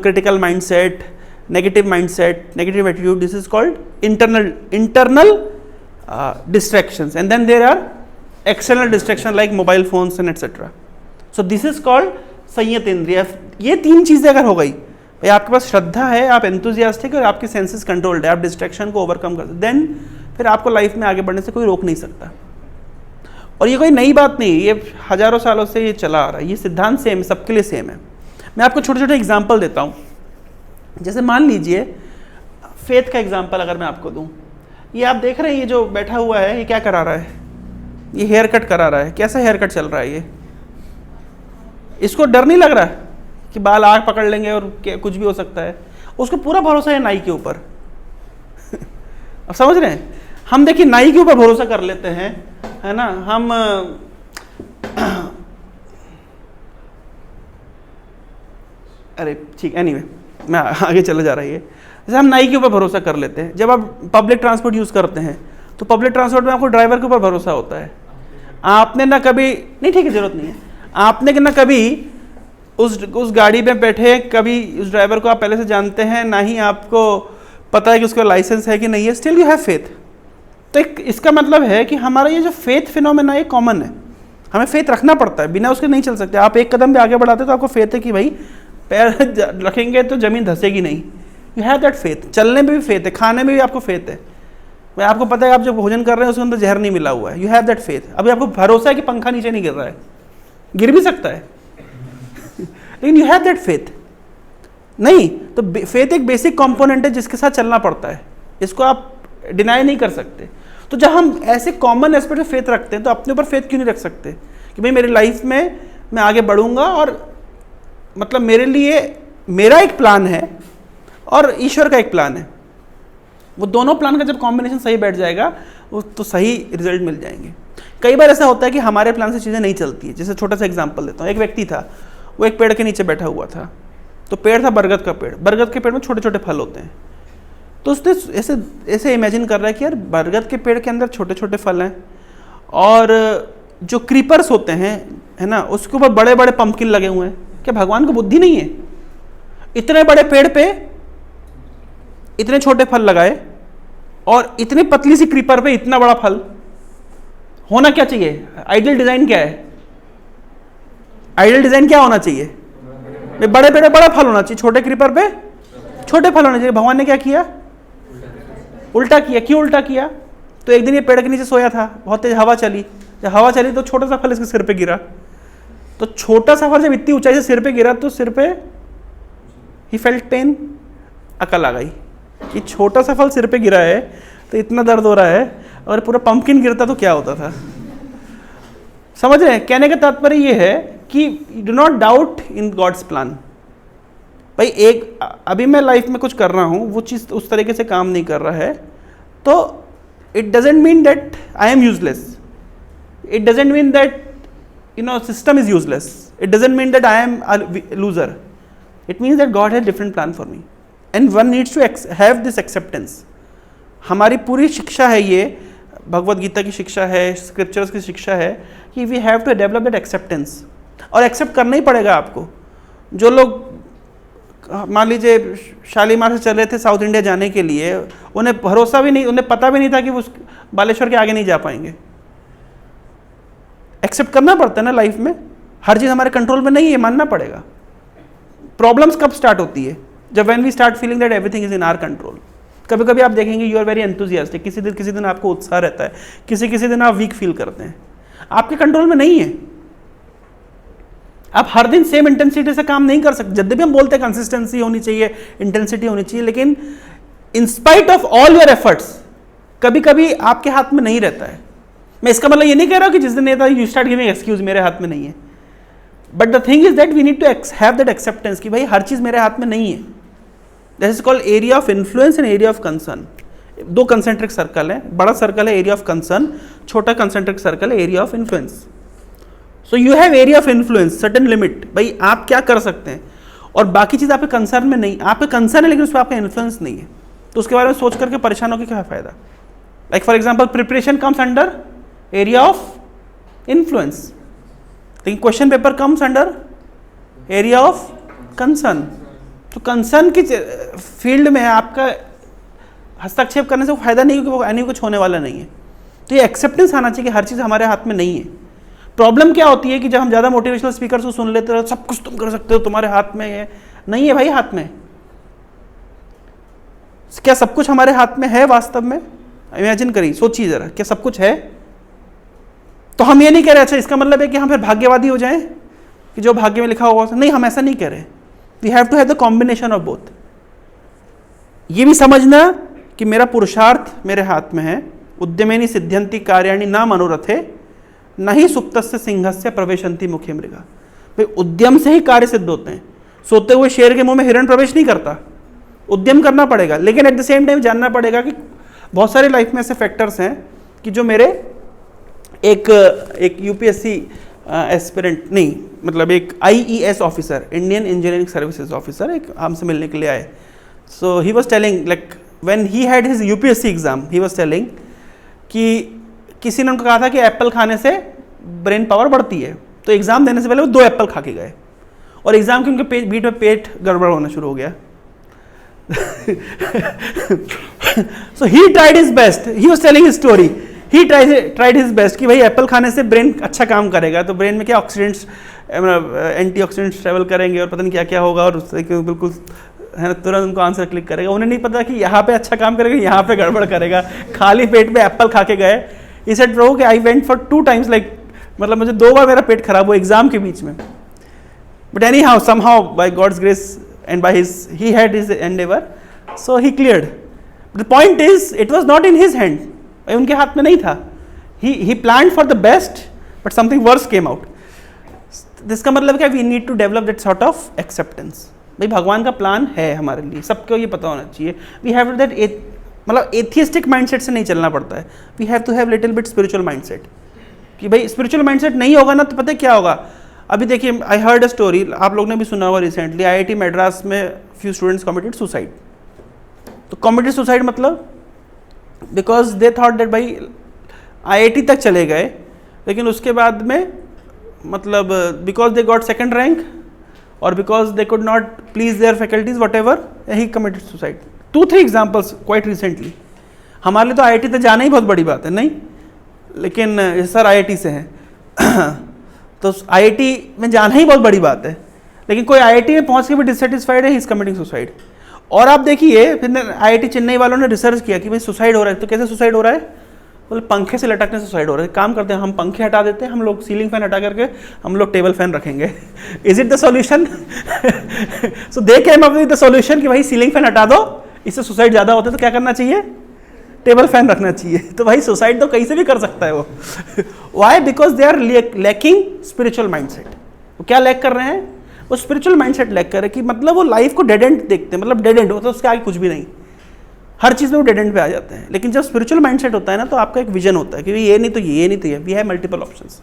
critical mindset, negative mindset, negative attitude, this is called internal distractions. And then there are external distractions like mobile phones and etc. So this is called संयत इंद्रिय। ये तीन चीजें अगर हो गई, भाई आपके पास श्रद्धा है, आप एंथुजियास्टिक है और आपके सेंसेस कंट्रोल्ड है, आप डिस्ट्रैक्शन को ओवरकम करते, देन फिर आपको लाइफ में आगे बढ़ने से कोई रोक नहीं सकता। और ये कोई नई बात नहीं, ये हजारों सालों से ये चला आ रहा है, ये सिद्धांत सेम है, सबके लिए सेम है। मैं आपको छोटे छोटे एग्जाम्पल देता हूँ। जैसे मान लीजिए फेथ का एग्जाम्पल अगर मैं आपको दूँ, ये आप देख रहे हैं, ये जो बैठा हुआ है ये क्या करा रहा है, ये हेयर कट करा रहा है। कैसा हेयर कट चल रहा है ये, इसको डर नहीं लग रहा है कि बाल आग पकड़ लेंगे और कुछ भी हो सकता है, उसको पूरा भरोसा है नाई के ऊपर। अब समझ रहे हैं, हम देखिए नाई के ऊपर भरोसा कर लेते हैं, है ना, हम अरे ठीक, एनीवे मैं आगे चले जा रही है। जैसे हम नाई के ऊपर भरोसा कर लेते हैं, जब आप पब्लिक ट्रांसपोर्ट यूज़ करते हैं तो पब्लिक ट्रांसपोर्ट में आपको ड्राइवर के ऊपर भरोसा होता है। आपने ना कभी, नहीं ठीक है जरूरत नहीं है, आपने ना कभी उस गाड़ी में बैठे, कभी उस ड्राइवर को आप पहले से जानते हैं, ना ही आपको पता है कि उसका लाइसेंस है कि नहीं है, स्टिल यू हैव फेथ। तो इसका मतलब है कि हमारा ये जो फेथ फिनोमेना ये कॉमन है, हमें फेथ रखना पड़ता है, बिना उसके नहीं चल सकते। आप एक कदम भी आगे बढ़ाते तो आपको फेथ है कि भाई पैर रखेंगे तो ज़मीन धंसेगी नहीं, यू हैव दैट फेथ। चलने में भी फेथ है, खाने में भी आपको फेथ है, भाई आपको पता है आप जो भोजन कर रहे हैं उसके अंदर जहर नहीं मिला हुआ है, यू हैव दैट फेथ। अभी आपको भरोसा है कि पंखा नीचे नहीं गिर रहा है, गिर भी सकता है लेकिन यू हैव दैट फेथ। नहीं तो फेथ एक बेसिक कंपोनेंट है जिसके साथ चलना पड़ता है, इसको आप डिनाई नहीं कर सकते। तो जब हम ऐसे कॉमन एस्पेक्ट में फेथ रखते हैं तो अपने ऊपर फेथ क्यों नहीं रख सकते कि भाई मेरी लाइफ में मैं आगे बढ़ूंगा, और मतलब मेरे लिए मेरा एक प्लान है और ईश्वर का एक प्लान है, वो दोनों प्लान का जब कॉम्बिनेशन सही बैठ जाएगा वो तो सही रिजल्ट मिल जाएंगे। कई बार ऐसा होता है कि हमारे प्लान से चीज़ें नहीं चलती है। जैसे छोटा सा एग्जांपल देता हूँ, एक व्यक्ति था, वो एक पेड़ के नीचे बैठा हुआ था, तो पेड़ था बरगद का पेड़, बरगद के पेड़ में छोटे छोटे फल होते हैं। तो उसने ऐसे इमेजिन कर रहा है कि यार बरगद के पेड़ के अंदर छोटे छोटे फल हैं, और जो क्रीपर्स होते हैं, है ना, उसके ऊपर बड़े बड़े पंपकिन लगे हुए हैं। क्या भगवान को बुद्धि नहीं है? इतने बड़े पेड़ पे इतने छोटे फल लगाए और इतनी पतली सी क्रीपर पे इतना बड़ा फल, होना क्या चाहिए? आइडियल डिजाइन क्या है? आइडियल डिजाइन क्या होना चाहिए? बड़े पेड़ पे बड़ा फल होना चाहिए, छोटे क्रीपर पे छोटे फल होने चाहिए। भगवान ने क्या किया? उल्टा किया। क्यों उल्टा किया? तो एक दिन ये पेड़ के नीचे सोया था, बहुत तेज हवा चली, जब हवा चली तो छोटा सा फल इसके सिर पे गिरा। तो छोटा सा फल जब इतनी ऊंचाई से सिर पे गिरा तो सिर पे ही फेल्ट पेन, अकल आ गई कि छोटा सा फल सिर पे गिरा है तो इतना दर्द हो रहा है, और पूरा पंपकिन गिरता तो क्या होता था। समझ रहे हैं? कहने का तात्पर्य ये है कि do not doubt in God's plan. भाई एक अभी मैं लाइफ में कुछ कर रहा हूँ, वो चीज़ उस तरीके से काम नहीं कर रहा है, तो it doesn't mean that I am useless, it doesn't mean that system is useless, it doesn't mean that I am a loser, it means that God has different plan for me and one needs to have this acceptance। हमारी पूरी शिक्षा है, ये भगवत गीता की शिक्षा है, स्क्रिप्चर्स की शिक्षा है कि we have to develop that acceptance, और एक्सेप्ट करना ही पड़ेगा आपको। जो लोग मान लीजिए शालीमार से चल रहे थे साउथ इंडिया जाने के लिए, उन्हें भरोसा भी नहीं, उन्हें पता भी नहीं था कि वो बालेश्वर के आगे नहीं जा पाएंगे। एक्सेप्ट करना पड़ता है ना लाइफ में, हर चीज़ हमारे कंट्रोल में नहीं है, मानना पड़ेगा। प्रॉब्लम्स कब स्टार्ट होती है? जब when we start feeling that everything is in our control. कभी कभी आप देखेंगे यू आर वेरी एंथुजियास्टिक, किसी दिन आपको उत्साह रहता है, किसी दिन आप वीक फील करते हैं, आपके कंट्रोल में नहीं है। आप हर दिन सेम इंटेंसिटी से काम नहीं कर सकते। जब भी हम बोलते हैं कंसिस्टेंसी होनी चाहिए, इंटेंसिटी होनी चाहिए, लेकिन in spite of all your efforts कभी कभी आपके हाथ में नहीं रहता है। मैं इसका मतलब ये नहीं कह रहा हूं कि जिस दिन नहीं था यू स्टार्ट गिविंग एक्सक्यूज मेरे हाथ में नहीं है, but the thing is that we need to have that acceptance कि भाई हर चीज मेरे हाथ में नहीं है। That is called area of influence and area of concern. दो कंसेंट्रिक सर्कल है, बड़ा सर्कल है एरिया ऑफ कंसर्न, छोटा कंसेंट्रिक सर्कल है area of influence. So you have area of influence, certain limit, भाई आप क्या कर सकते हैं, और बाकी चीज़ आपके कंसर्न में नहीं, आपके कंसर्न है लेकिन उस पर आपका इन्फ्लुएंस नहीं है, तो उसके बारे में सोच करके परेशान होकर क्या फायदा। Like for example preparation comes under area of influence, लेकिन question paper comes under area of concern. तो कंसर्न की फील्ड में आपका हस्तक्षेप करने से फायदा नहीं, क्योंकि वो एनी कुछ होने वाला नहीं है। तो ये एक्सेप्टेंस आना चाहिए कि हर चीज़ हमारे हाथ में नहीं है। प्रॉब्लम क्या होती है कि जब हम ज़्यादा मोटिवेशनल स्पीकर को सुन लेते हैं, सब कुछ तुम कर सकते हो, तुम्हारे हाथ में है, नहीं है भाई हाथ में। क्या सब कुछ हमारे हाथ में है वास्तव में? इमेजिन करिए, सोचिए जरा, क्या सब कुछ है? तो हम ये नहीं कह रहे अच्छा इसका मतलब है कि हम फिर भाग्यवादी हो जाएं कि जो भाग्य में लिखा होगा, नहीं, हम ऐसा नहीं कह रहे। We have to have the combination of both. ये भी समझना कि मेरा पुरुषार्थ मेरे हाथ में है। उद्यमेनि सिद्ध्यंति कार्याणि न मनोरथे न ही सुप्तस्य सिंहस्य प्रवेशंति मुखे मृगा। भाई उद्यम से ही कार्य सिद्ध होते हैं। सोते हुए शेर के मुंह में हिरण प्रवेश नहीं करता, उद्यम करना पड़ेगा, लेकिन एट द सेम टाइम जानना पड़ेगा कि बहुत सारे लाइफ में ऐसे फैक्टर्स हैं कि जो मेरे एक यूपीएससी एस्पिरेंट नहीं, मतलब एक IES officer, Indian Engineering Services officer, एक हमसे मिलने के लिए आए। So he was telling like when he had his UPSC exam, he was telling कि किसी ने उनको कहा था कि एप्पल खाने से ब्रेन पावर बढ़ती है, तो एग्जाम देने से पहले वो 2 एप्पल खा के गए, और एग्जाम के उनके बीच में पेट गड़बड़ होना शुरू हो गया। So he tried his best. He was telling his story. He tried his best कि भाई एप्पल खाने से ब्रेन अच्छा काम करेगा, तो ब्रेन में क्या ऑक्सीडेंट्स, एंटीऑक्सीडेंट्स ट्रेवल करेंगे और पता नहीं क्या क्या होगा, और उससे बिल्कुल है ना तुरंत उनको आंसर क्लिक करेगा। उन्हें नहीं पता कि यहाँ पे अच्छा काम करेगा, यहाँ पे गड़बड़ करेगा। खाली पेट में एप्पल खा के गए। He said bro कि I went for 2 times, like मतलब मुझे 2 बार मेरा पेट खराब हुआ एग्जाम के बीच में, but anyhow somehow by God's grace and by he had his endeavor, so he cleared. The point is it was not in his hand, उनके हाथ में नहीं था। he planned for the best but something worse came out. इसका मतलब क्या, we need to develop that sort of acceptance। भाई भगवान का प्लान है हमारे लिए, सबको ये पता होना चाहिए। we have that मतलब एथियस्टिक माइंडसेट से नहीं चलना पड़ता है। We have to have little bit spiritual mindset, कि भाई स्पिरिचुअल माइंडसेट नहीं होगा ना तो पता है क्या होगा। अभी देखिए, आई हर्ड अ स्टोरी, आप लोग ने भी सुना होगा रिसेंटली, IIT मैड्रास में फ्यू स्टूडेंट्स कमिटेड सुसाइड। तो कमिटेड सुसाइड मतलब बिकॉज दे थॉट दैट भाई IIT तक चले गए, लेकिन उसके बाद में मतलब because they got second rank और because they could not please their faculties whatever, he committed suicide. 2-3 examples quite recently. हमारे लिए तो IIT तक जाना ही बहुत बड़ी बात है, नहीं, लेकिन सर IIT से हैं तो IIT में जाना ही बहुत बड़ी बात है, लेकिन कोई IIT में पहुंच के भी डिससेटिस्फाइड है, ही इज कमिटिंग सुसाइड। और आप देखिए फिर IIT चेन्नई वालों ने रिसर्च किया कि भाई सुसाइड हो रहा है, तो कैसे सुसाइड हो रहा है? बोले पंखे से लटकने से सुसाइड हो रहा है। काम करते हैं हम, पंखे हटा देते हैं हम लोग, सीलिंग फैन हटा करके हम लोग टेबल फैन रखेंगे। Is it the solution? So they came up with the solution कि भाई सीलिंग फैन हटा दो, इससे सुसाइड ज़्यादा होता है, तो क्या करना चाहिए? टेबल फैन रखना चाहिए। तो भाई सुसाइड तो कहीं से भी कर सकता है वो। Why? Because they are lacking spiritual mindset. वो क्या लैक कर रहे हैं? वो स्पिरिचुअल माइंडसेट लैक कर रहे हैं कि मतलब वो लाइफ को डेड एंड देखते हैं, मतलब डेड एंड होता है, उसके आगे कुछ भी नहीं, हर चीज़ में वो डेड एंड पे आ जाते हैं। लेकिन जब स्पिरिचुअल माइंडसेट होता है ना, तो आपका एक विजन होता है कि ये नहीं तो ये नहीं तो ये, वी हैव मल्टीपल ऑप्शंस।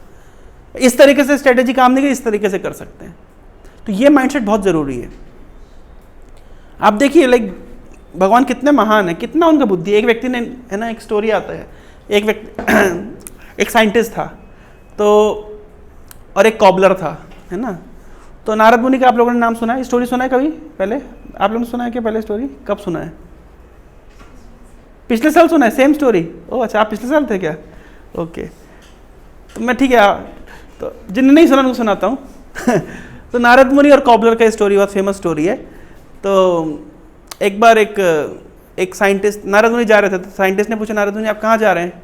इस तरीके से स्ट्रेटेजी काम नहीं कर, इस तरीके से कर सकते हैं। तो ये माइंडसेट बहुत ज़रूरी है। आप देखिए लाइक भगवान कितने महान है, कितना उनका बुद्धि। एक व्यक्ति ने, है ना, एक स्टोरी आता है, एक व्यक्ति एक साइंटिस्ट था तो, और एक कॉबलर था, है ना, तो नारद मुनि का आप लोगों ने नाम सुना है, स्टोरी सुना है कभी पहले? आप लोगों ने सुना है क्या पहले स्टोरी? कब सुना है? पिछले साल सुना है सेम स्टोरी? ओह अच्छा, आप पिछले साल थे क्या? ओके, तो मैं ठीक है, तो जिन्हें नहीं सुना उनको सुनाता हूँ तो नारद मुनि और कॉबलर का स्टोरी बहुत फेमस स्टोरी है। तो एक बार एक साइंटिस्ट, नारद मुनि जा रहे थे, तो साइंटिस्ट ने पूछा नारद मुनि आप कहाँ जा रहे हैं?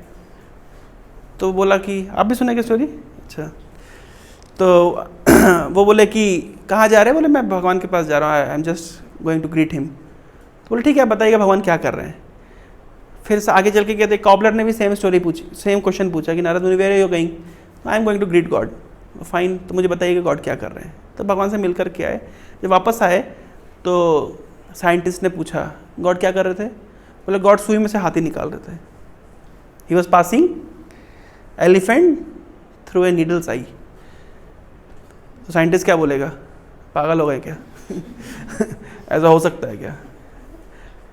तो बोला कि आप भी सुने क्या स्टोरी? अच्छा, तो वो बोले कि कहाँ जा रहे हैं? बोले मैं भगवान के पास जा रहा हूँ, I am just going to greet him. तो बोले ठीक है, बताइएगा भगवान क्या कर रहे हैं। फिर से आगे चल के कहते कॉबलर ने भी सेम स्टोरी पूछी, सेम क्वेश्चन पूछा कि Narad Muni where are you going? I am going to greet God. Fine, तो मुझे बताइएगा गॉड क्या कर रहे हैं। तो भगवान से मिलकर के आए, जब वापस आए तो साइंटिस्ट ने पूछा गॉड क्या कर रहे थे? बोले गॉड सुई में से हाथी निकाल रहे थे। He was passing elephant through a needle's eye. तो साइंटिस्ट क्या बोलेगा, पागल हो गए क्या? ऐसा हो सकता है क्या?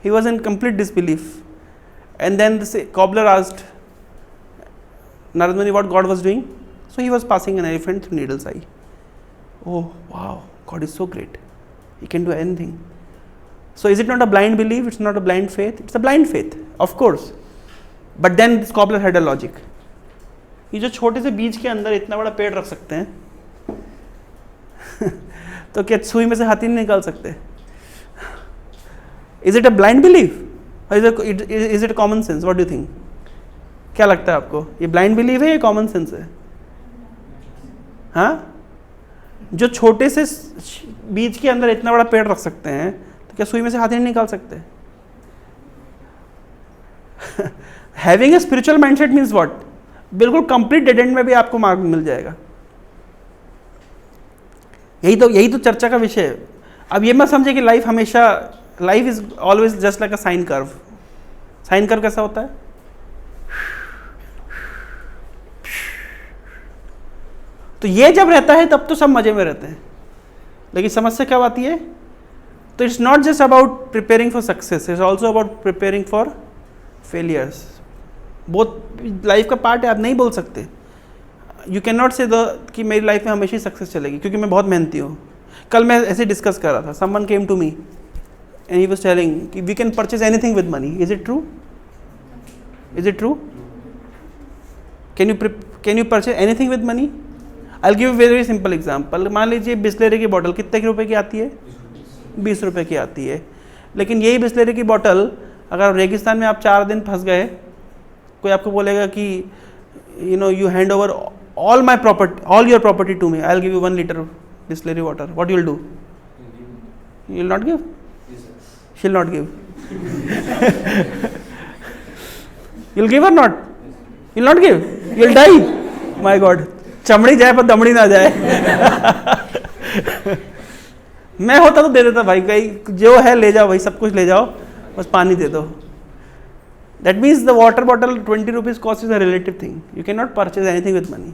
He was in complete disbelief. And then cobbler asked Narad Muni what God was doing. So he was passing an elephant through needle's eye. Oh wow, God is so great, he can do anything. So is it not a blind belief? It's not a blind faith, it's a blind faith, of course. But then this cobbler had a logic. ये जो छोटे से बीज के अंदर इतना बड़ा पेड़ रख सकते हैं तो क्या सुई में से हाथी नहीं निकाल सकते? Is it a blind belief? Or is it common sense? What do you think? क्या लगता है आपको, ये ब्लाइंड बिलीव है या कॉमन सेंस है? हाँ, जो छोटे से बीज के अंदर इतना बड़ा पेड़ रख सकते हैं तो क्या सुई में से हाथी नहीं निकाल सकते? Having a spiritual mindset means what? बिल्कुल कंप्लीट डेड एंड में भी आपको मार्ग मिल जाएगा। यही तो चर्चा का विषय है। अब ये मत समझे कि लाइफ हमेशा, life is always just like a sine curve. Sine curve कैसा होता है? तो ये जब रहता है तब तो सब मजे में रहते हैं, लेकिन समस्या क्या आती है? तो it's not just about preparing for success, it's also about preparing for failures. बहुत लाइफ का पार्ट है, आप नहीं बोल सकते। यू कैन नॉट से कि मेरी लाइफ में हमेशा ही सक्सेस चलेगी क्योंकि मैं बहुत मेहनती हूँ। कल मैं ऐसे डिस्कस कर रहा था, someone came to me and he was telling कि we can purchase anything with money. Is it true? Is it true? Can you purchase anything with money? I'll give you a very simple example. मान लीजिए बिस्लेरी की बोतल कितने रुपए की आती है? 20 रुपए की आती है। लेकिन यही बिस्लेरी की बोतल अगर रेगिस्तान में आप 4 दिन फंस गए, कोई आपको बोलेगा कि you hand over all your property to me, I'll give you 1 liter of Bisleri water. What you'll do? You'll not give? She'll not give. You'll give or not? You'll not give? You'll die? My God, चमड़ी जाए पर दमड़ी ना जाए। मैं होता तो दे देता भाई, कहीं जो है ले जाओ भाई, सब कुछ ले जाओ, बस पानी दे दो। That means the water bottle 20 rupees cost is a relative thing. You cannot purchase anything with money.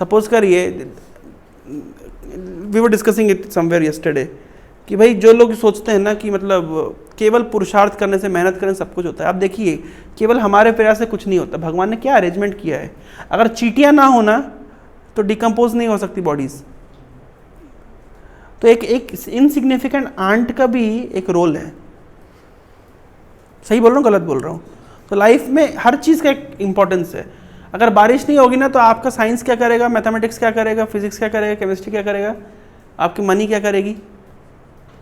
Suppose करिए, we were discussing it somewhere yesterday, कि भाई जो लोग सोचते हैं ना कि मतलब केवल पुरुषार्थ करने से, मेहनत करने से सब कुछ होता है। आप देखिए, केवल हमारे प्रयास से कुछ नहीं होता। भगवान ने क्या अरेंजमेंट किया है। अगर चींटियां ना होना तो डिकम्पोज नहीं हो सकती बॉडीज। तो एक इनसिग्निफिकेंट आंट का भी एक रोल है। सही बोल रहा हूँ, गलत बोल रहा हूँ? तो लाइफ में हर चीज़ का एक इम्पोर्टेंस है। अगर बारिश नहीं होगी ना तो आपका साइंस क्या करेगा, मैथमेटिक्स क्या करेगा, फिजिक्स क्या करेगा, केमिस्ट्री क्या करेगा, आपकी मनी क्या करेगी?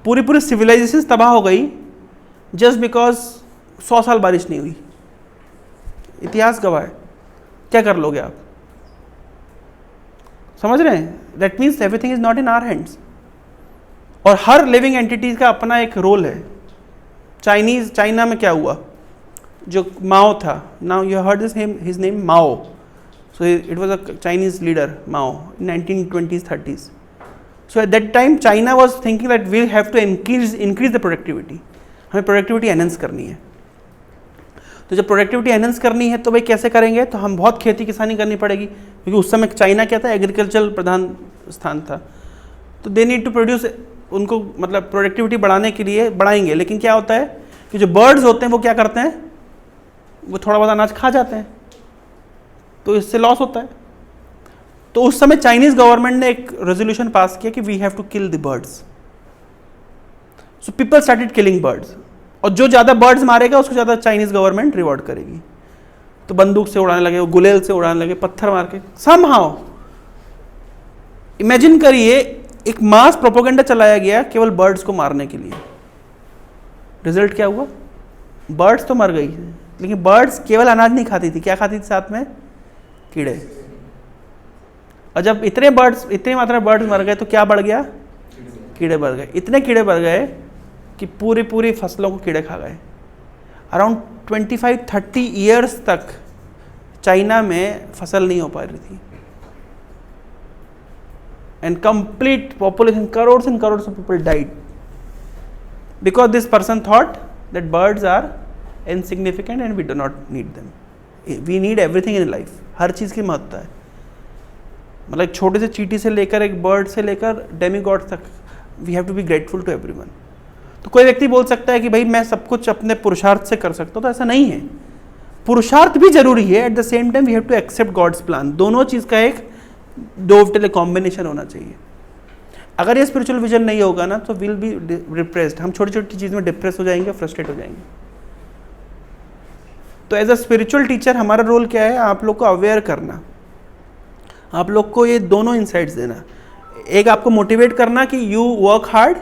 पूरी सिविलाइजेशन तबाह हो गई जस्ट बिकॉज 100 साल बारिश नहीं हुई। इतिहास गवाह है। क्या कर लोगे आप? समझ रहे हैं? That means everything is not in our hands. और हर लिविंग एंटिटीज का अपना एक रोल है। चाइना में क्या हुआ, जो माओ था, now you heard his name Mao, so it was a Chinese leader Mao in 1920s 30s. So at that time China was thinking that we have to increase the productivity. हमें प्रोडक्टिविटी एनहेंस करनी है। तो जब प्रोडक्टिविटी एनहेंस करनी है तो भाई कैसे करेंगे? तो हम बहुत खेती किसानी करनी पड़ेगी, क्योंकि उस समय चाइना क्या था, एग्रीकल्चरल प्रधान स्थान था। तो दे नीड टू प्रोड्यूस, उनको मतलब प्रोडक्टिविटी बढ़ाने के लिए बढ़ाएंगे। लेकिन क्या होता है कि जो बर्ड्स होते हैं वो क्या करते हैं, वो थोड़ा बहुत अनाज खा जाते हैं, तो इससे लॉस होता है। तो उस समय चाइनीज गवर्नमेंट ने एक रेजोल्यूशन पास किया कि we have to kill the birds. So people started killing birds, और जो ज़्यादा बर्ड्स मारेगा उसको ज़्यादा चाइनीज गवर्नमेंट रिवॉर्ड करेगी. तो बंदूक से उड़ाने लगे, गुलेल से उड़ाने लगे, पत्थर मार के. समहाउ इमेजिन करिए, एक मास प्रोपोगेंडा चलाया गया केवल बर्ड्स को मारने के लिए. रिजल्ट क्या हुआ? बर्ड्स तो मर गई, लेकिन बर्ड्स केवल अनाज नहीं खाती थी, क्या खाती थी साथ में? कीड़े. और जब इतनी मात्रा में बर्ड्स मर गए तो क्या बढ़ गया? कीड़े बढ़ गए. इतने कीड़े बढ़ गए कि पूरी फसलों को कीड़े खा गए. अराउंड 25-30 ईयर्स तक चाइना में फसल नहीं हो पा रही थी. And complete population, crore and crore of people died because this person thought that birds are insignificant and we do not need them. We need everything in life. हर चीज़ की महत्ता है. मतलब एक छोटे से चींटी से लेकर, एक बर्ड से लेकर डेमी गॉड तक, we have to be grateful to everyone. तो कोई व्यक्ति बोल सकता है कि भाई मैं सब कुछ अपने पुरुषार्थ से कर सकता हूँ, तो ऐसा नहीं है. पुरुषार्थ भी जरूरी है, at the same time we have to accept God's plan. दोनों चीज़ का एक डोवटेल कॉम्बिनेशन होना चाहिए. अगर ये स्पिरिचुअल विजन नहीं होगा ना, तो विल बी रिप्रेस्ड. हम छोटी छोटी चीज़ में डिप्रेस हो जाएंगे, फ्रस्ट्रेट हो जाएंगे. तो एज अ स्पिरिचुअल टीचर हमारा रोल क्या है? आप लोग को अवेयर करना, आप लोग को ये दोनों इनसाइट्स देना. एक आपको मोटिवेट करना कि you work hard,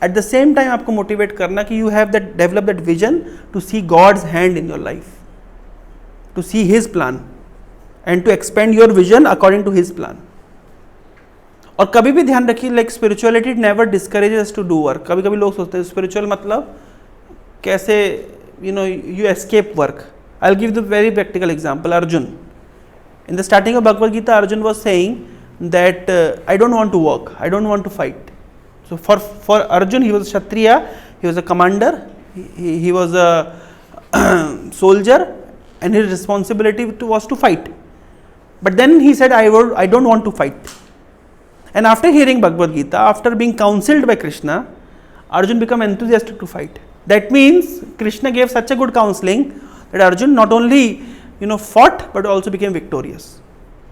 at the same time आपको मोटिवेट करना कि you have that, develop that vision to see God's hand in your life, to see his plan and to expand your vision according to his plan. और कभी भी ध्यान रखिए, like spirituality never discourages to do work. कभी कभी लोग सोचते हैं स्पिरिचुअल मतलब कैसे, you escape work. I'll give the very practical example. Arjun, in the starting of Bhagavad Gita, Arjun was saying that I don't want to work, I don't want to fight. So for Arjun, he was a Kshatriya, he was a commander, he was a soldier, and his responsibility was to fight. But then he said, I don't want to fight. And after hearing Bhagavad Gita, after being counseled by Krishna, Arjun became enthusiastic to fight. That means Krishna gave such a good counseling that Arjun not only fought but also became victorious.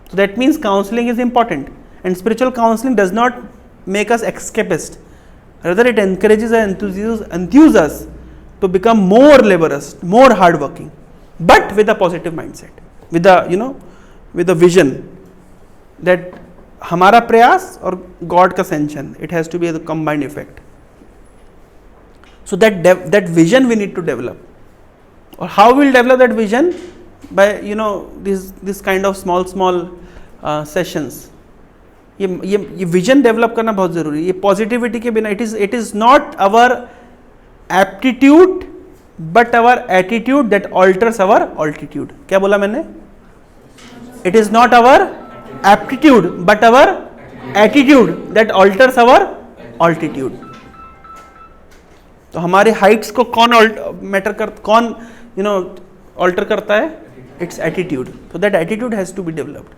So that means counseling is important, and spiritual counseling does not make us escapist. Rather, it encourages and enthuses us to become more laborious, more hardworking, but with a positive mindset, with the vision that हमारा प्रयास और God का sanction, it has to be a combined effect. So that vision we need to develop. Or how we'll develop that vision? By this kind of small sessions. ये विजन डेवलप करना बहुत जरूरी है. ये पॉजिटिविटी के बिना, it is not our aptitude but our attitude that alters our altitude. क्या बोला मैंने? It is not our aptitude but our attitude that alters our altitude. तो हमारे हाइट्स को कौन ऑल्टर करता है? It's attitude. तो that attitude has to be developed.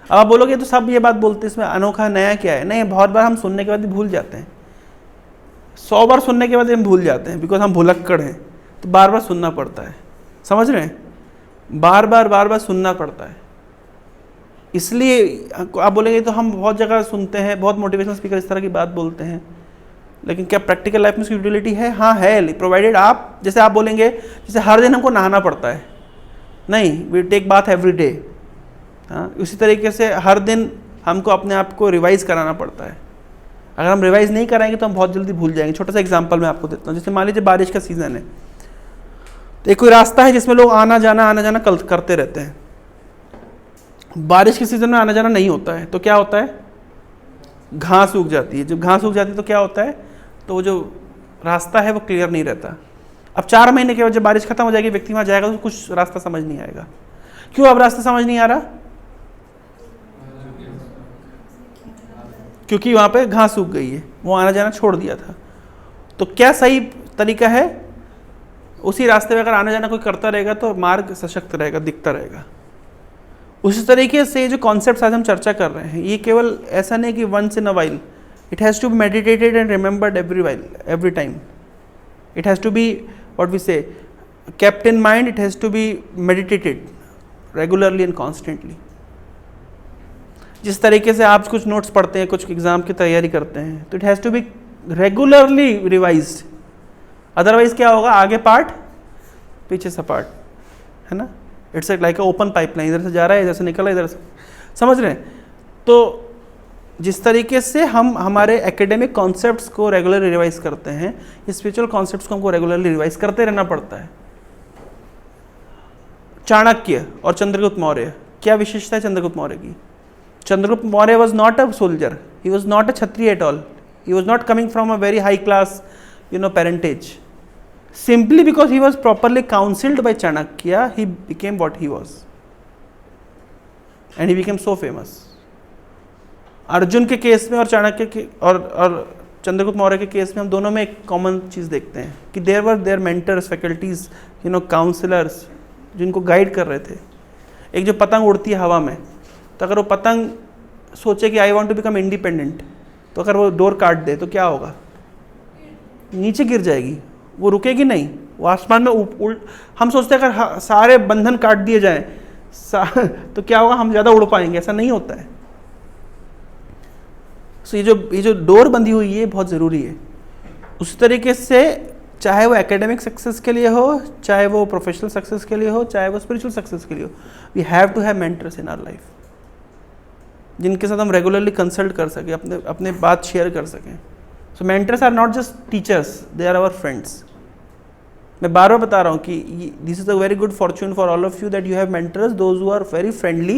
अब आप बोलोगे तो सब ये बात बोलते हैं, इसमें अनोखा नया क्या है? नहीं, बहुत बार हम सुनने के बाद भी भूल जाते हैं. 100 बार सुनने के बाद हम भूल जाते हैं, बिकॉज हम भुलक्कड़ हैं. तो बार बार सुनना पड़ता है. समझ रहे हैं? बार बार सुनना पड़ता है. इसलिए आप बोलेंगे तो हम बहुत जगह सुनते हैं, बहुत मोटिवेशनल स्पीकर इस तरह की बात बोलते हैं, लेकिन क्या प्रैक्टिकल लाइफ में उसकी यूटिलिटी है? हाँ है, प्रोवाइडेड आप, जैसे आप बोलेंगे जैसे हर दिन हमको नहाना पड़ता है. नहीं, we take bath every day. हाँ, उसी तरीके से हर दिन हमको अपने आप को रिवाइज कराना पड़ता है. अगर हम रिवाइज नहीं कराएंगे तो हम बहुत जल्दी भूल जाएंगे. छोटा सा एग्जांपल मैं आपको देता हूँ. जैसे मान लीजिए बारिश का सीज़न है, तो एक कोई रास्ता है जिसमें लोग आना जाना करते रहते हैं. बारिश के सीज़न में आना जाना नहीं होता है, तो क्या होता है? घास उग जाती है. जब घास उग जाती है तो क्या होता है? तो वो जो रास्ता है वो क्लियर नहीं रहता. अब 4 महीने के बाद जब बारिश खत्म हो जाएगी, व्यक्ति वहाँ जाएगा तो कुछ रास्ता समझ नहीं आएगा. क्यों अब रास्ता समझ नहीं आ रहा? क्योंकि वहाँ पे घास उग गई है, वो आना जाना छोड़ दिया था. तो क्या सही तरीका है? उसी रास्ते में अगर आना जाना कोई करता रहेगा तो मार्ग सशक्त रहेगा, दिखता रहेगा. उसी तरीके से जो कॉन्सेप्ट्स आज हम चर्चा कर रहे हैं, ये केवल ऐसा नहीं कि once in a while. It has to be meditated and remembered every time. It has to be, what we say, kept in mind. It has to be meditated regularly and constantly. जिस तरीके से आप कुछ नोट्स पढ़ते हैं, कुछ एग्जाम की तैयारी करते हैं, तो it has to be regularly revised, otherwise क्या होगा, आगे पार्ट पीछे से पार्ट, है ना, it's like a open pipeline, इधर से जा रहा है, इधर से निकल रहा है, इधर से, समझ रहे हैं। तो जिस तरीके से हम हमारे एकेडमिक कॉन्सेप्ट्स को रेगुलरली रिवाइज करते हैं, स्पिरिचुअल कॉन्सेप्ट्स को हमको रेगुलरली रिवाइज करते रहना पड़ता है। चाणक्य और चंद्रगुप्त मौर्य, क्या विशेषता है चंद्रगुप्त मौर्य की? Chandragupta Maurya was not a soldier, he was not a Kshatriya at all, he was not coming from a very high class, parentage. Simply because he was properly counseled by Chanakya, he became what he was, and he became so famous. Arjun के केस में और चाणक्य के और चंद्रगुप्त मौर्य के केस में हम दोनों में एक कॉमन चीज़ देखते हैं कि there were their mentors, faculties, counsellors जिनको गाइड कर रहे थे। एक जो पतंग उड़ती है हवा में, तो अगर वो पतंग सोचे कि I want to become independent, तो अगर वो डोर काट दे तो क्या होगा, नीचे गिर जाएगी, वो रुकेगी नहीं, वो आसमान में हम सोचते हैं अगर सारे बंधन काट दिए जाएं तो क्या होगा, हम ज़्यादा उड़ पाएंगे, ऐसा नहीं होता है। सो ये जो डोर बंधी हुई है बहुत ज़रूरी है। उसी तरीके से चाहे वो एकेडमिक सक्सेस के लिए हो, चाहे वो प्रोफेशनल सक्सेस के लिए हो, चाहे वो स्पिरिचुअल सक्सेस के लिए हो, we have to have mentors in our life, जिनके साथ हम रेगुलरली कंसल्ट कर सकें, अपने बात शेयर कर सकें। So mentors are not just teachers, they are our friends. मैं बार बार बता रहा हूँ कि this is a very good fortune for all of you that you have mentors, those who are very friendly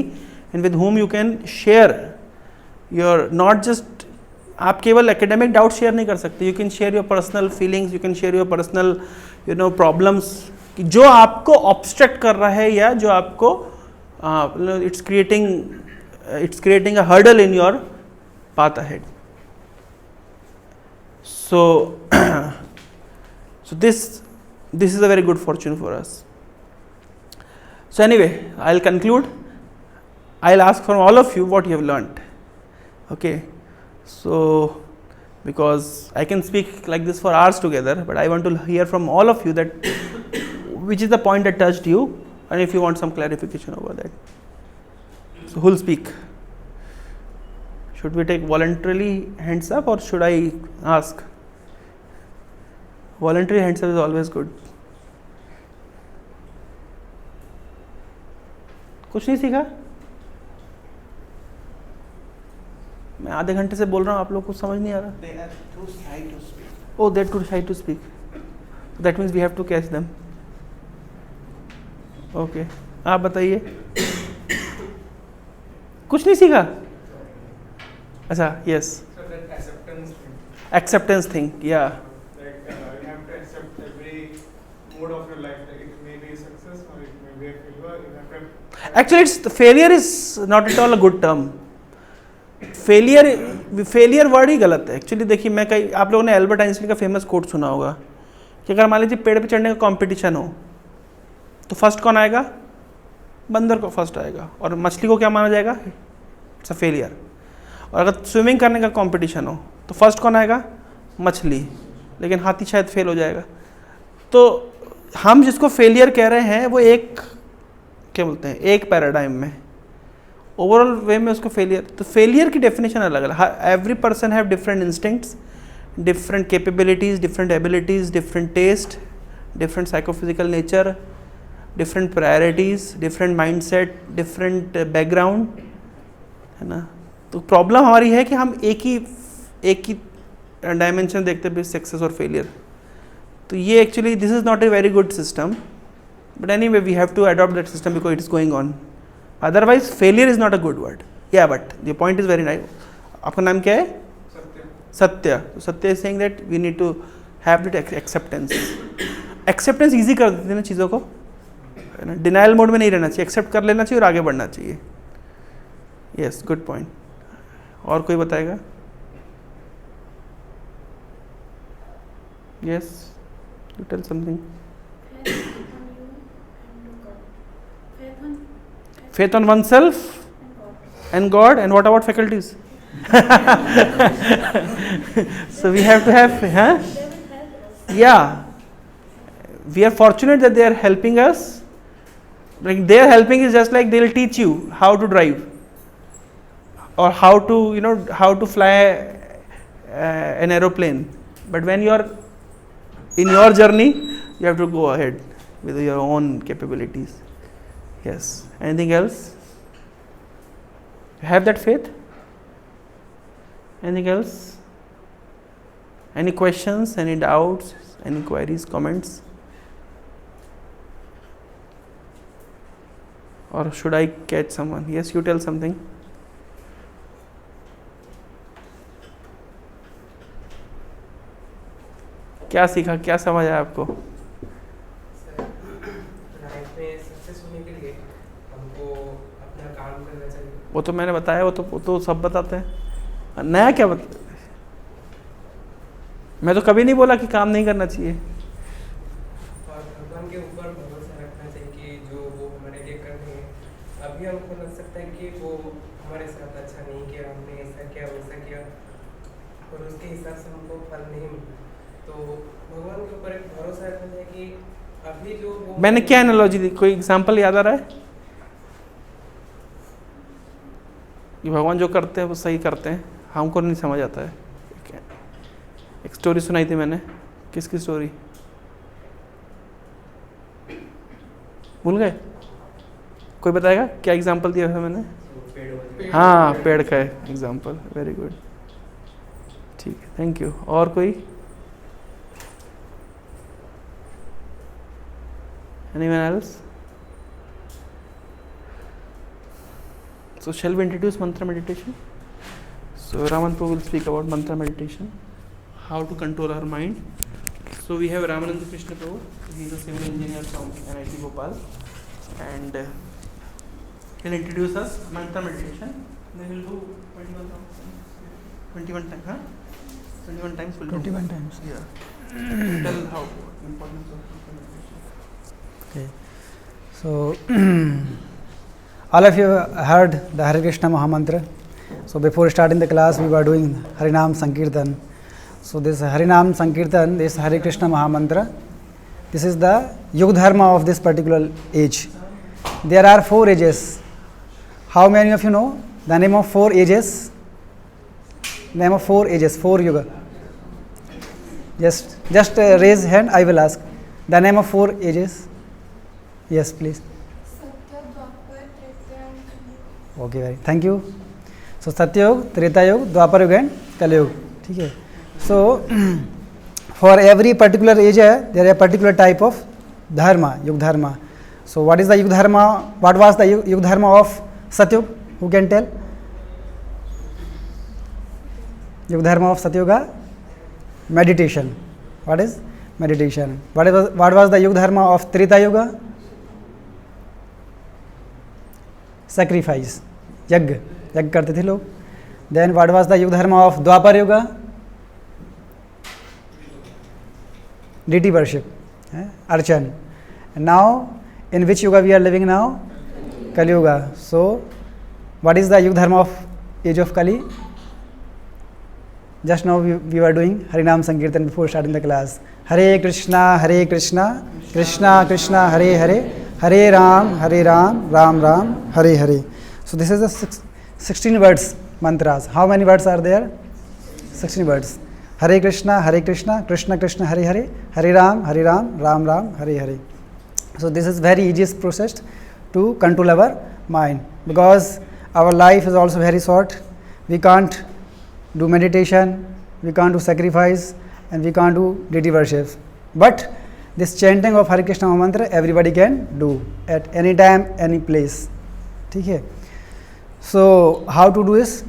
and with whom you can share your, not just, आप केवल एकेडमिक डाउट शेयर नहीं कर सकते, you can share your personal feelings, you can share your personal problems, कि जो आपको ऑब्स्ट्रक्ट कर रहा है या जो आपको it's creating a hurdle in your path ahead. So this is a very good fortune for us. So anyway, I'll conclude. I'll ask from all of you what you have learnt. Okay, so because I can speak like this for hours together, but I want to hear from all of you that which is the point that touched you, and if you want some clarification over that. So who'll speak? Should we take voluntarily hands up or should I ask? Voluntary hands up is always good. कुछ नहीं सीखा? मैं आधे घंटे से बोल रहा हूँ, आप लोग कुछ समझ नहीं आ रहा? They are too shy to speak. Oh, they're too shy to speak. So that means we have to catch them. Okay. आप बताइए। कुछ नहीं सीखा? अच्छा, yes. So that acceptance thing. Acceptance thing, yeah. Like you have to accept every mode of your life. Like it may be success or it may be a failure. You have to. Actually, failure is not at all a good term. Failure word ही गलत है एक्चुअली। देखिए, मैं कई, आप लोगों ने एल्बर्ट आइंस्टाइन का फेमस कोट सुना होगा कि अगर मान लीजिए पेड़ पे चढ़ने का कंपटीशन हो तो फर्स्ट कौन आएगा? बंदर को फर्स्ट आएगा, और मछली को क्या माना जाएगा? It's a failure. और अगर स्विमिंग करने का कंपटीशन हो तो फर्स्ट कौन आएगा? मछली, लेकिन हाथी शायद फेल हो जाएगा। तो हम जिसको फेलियर कह रहे हैं वो एक, क्या बोलते हैं, एक पैराडाइम में, ओवरऑल वे में उसको फेलियर, तो फेलियर की डेफिनेशन अलग अलग। Every person have different instincts, different capabilities, different abilities, different taste, different psychophysical nature, different priorities, different mindset, different background, है ना। तो प्रॉब्लम हमारी है कि हम एक ही डायमेंशन देखते हैं सक्सेस और फेलियर। तो ये actually this is not a very good system, but anyway we have to adopt that system because it is going on. Otherwise failure is not a good word. या but the point is very nice. आपका नाम क्या है? सत्य। तो Satya is saying that we need to have that acceptance. Acceptance easy कर देती है ना चीज़ों को, है ना। डिनाइल मोड में नहीं रहना चाहिए, एक्सेप्ट कर लेना चाहिए और आगे बढ़ना चाहिए। Yes, good point. और कोई बताएगा? Yes, you tell something. Faith on oneself and God, and what about faculties? So we have to have, yeah. We are fortunate that they are helping us. Like their helping is just like they'll teach you how to drive. or how to fly an aeroplane. But when you are in your journey, you have to go ahead with your own capabilities. Yes. Anything else? Have that faith? Anything else? Any questions, any doubts, any queries, comments? Or should I catch someone? Yes, you tell something. क्या सीखा, क्या समझ आया आपको? लाइफ में सक्सेस होने के लिए हमको अपना काम करना चाहिए। वो तो मैंने बताया, वो तो सब बताते हैं। नया क्या बता? मैं तो कभी नहीं बोला कि काम नहीं करना चाहिए। और भगवान के ऊपर भरोसा रखना चाहिए कि जो वो हमारे लिए कर रहे हैं। अभी हमको लग सकता है कि वो हमारे साथ अच्छा नहीं किया, हमने ऐसा किया वैसा किया, और उसके हिसाब से हमको फल नहीं मिला। तो भगवान के ऊपर एक भरोसा रखना चाहिए कि अभी जो वो मैंने क्या एनालॉजी दी? कोई एग्जाम्पल याद आ रहा है कि भगवान जो करते हैं वो सही करते हैं, हमको नहीं समझ आता है? एक स्टोरी सुनाई थी मैंने। किसकी स्टोरी? भूल गए? कोई बताएगा क्या एग्जाम्पल दिया था मैंने? हाँ, पेड़ का एग्जाम्पल। वेरी गुड, ठीक है, थैंक यू। और कोई? Anyone else? So shall we introduce mantra meditation? So Raman Prabhu will speak about mantra meditation, how to control our mind. So we have Ramananda Krishna Prabhu. He is a civil engineer from NIT Bhopal, and he'll introduce us mantra meditation. Then we'll do 21 times, huh? 21 times we'll do. 21 times. Yeah. Tell how important of mantra meditation. Okay. So, all of you heard the Hare Krishna Mahamantra. So, before starting the class, we were doing Harinam Sankirtan. So, this Harinam Sankirtan, this Hare Krishna Mahamantra, this is the Yug Dharma of this particular age. There are 4 ages. How many of you know the name of 4 ages? Name of 4 ages, 4 Yuga. Just raise hand, I will ask. The name of 4 ages. Yes, please. Satya, Dwapar, Treta and Kali. Okay, very. Thank you. So, Satyayug, Treta Yug, Dwapar Yug and Kali Yug. Okay. So, for every particular age, there is a particular type of dharma, Yug Dharma. So, what is the Yug Dharma? What was the Yug Dharma of Satyayug? Who can tell? Yug Dharma of Satyayuga? Meditation. What is? Meditation. What was the Yug Dharma of Treta Yuga? Sacrifice. Yag करते थे लोग. Then what was the Yug Dharma of Dwapar Yuga? Deity worship, Archan. And now, in which Yuga we are living now? Kali Yuga. So, what is the Yug Dharma of age of Kali? Just now we were doing Harinam Sankirtan before starting the class. Hare Krishna, Krishna Krishna, Hare Hare, Hare Ram, Ram Ram, Hare Hare. So this is the 16 words mantras. How many words are there? 16 words. Hare Krishna, Krishna Krishna, Hare Hare, Hare Ram, Ram Ram, Hare Hare. So this is very easiest process to control our mind, because our life is also very short. We can't do meditation, we can't do sacrifice, and we can't do deity worship. But this chanting of Hare Krishna mantra everybody can do at any time, any place. Okay. So how to do this?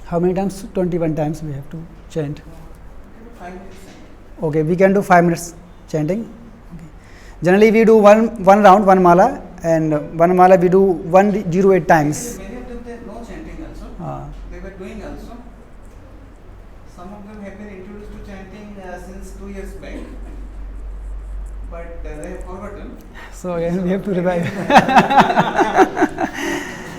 How many times? 21 times we have to chant. 5 minutes. Okay, we can do 5 minutes chanting. Okay. Generally we do one round, one mala, and one mala we do 108 times. Many of them they know chanting also. They were doing also. Some of them have been introduced to chanting since 2 years back, but they have forgotten. So again we have to revive.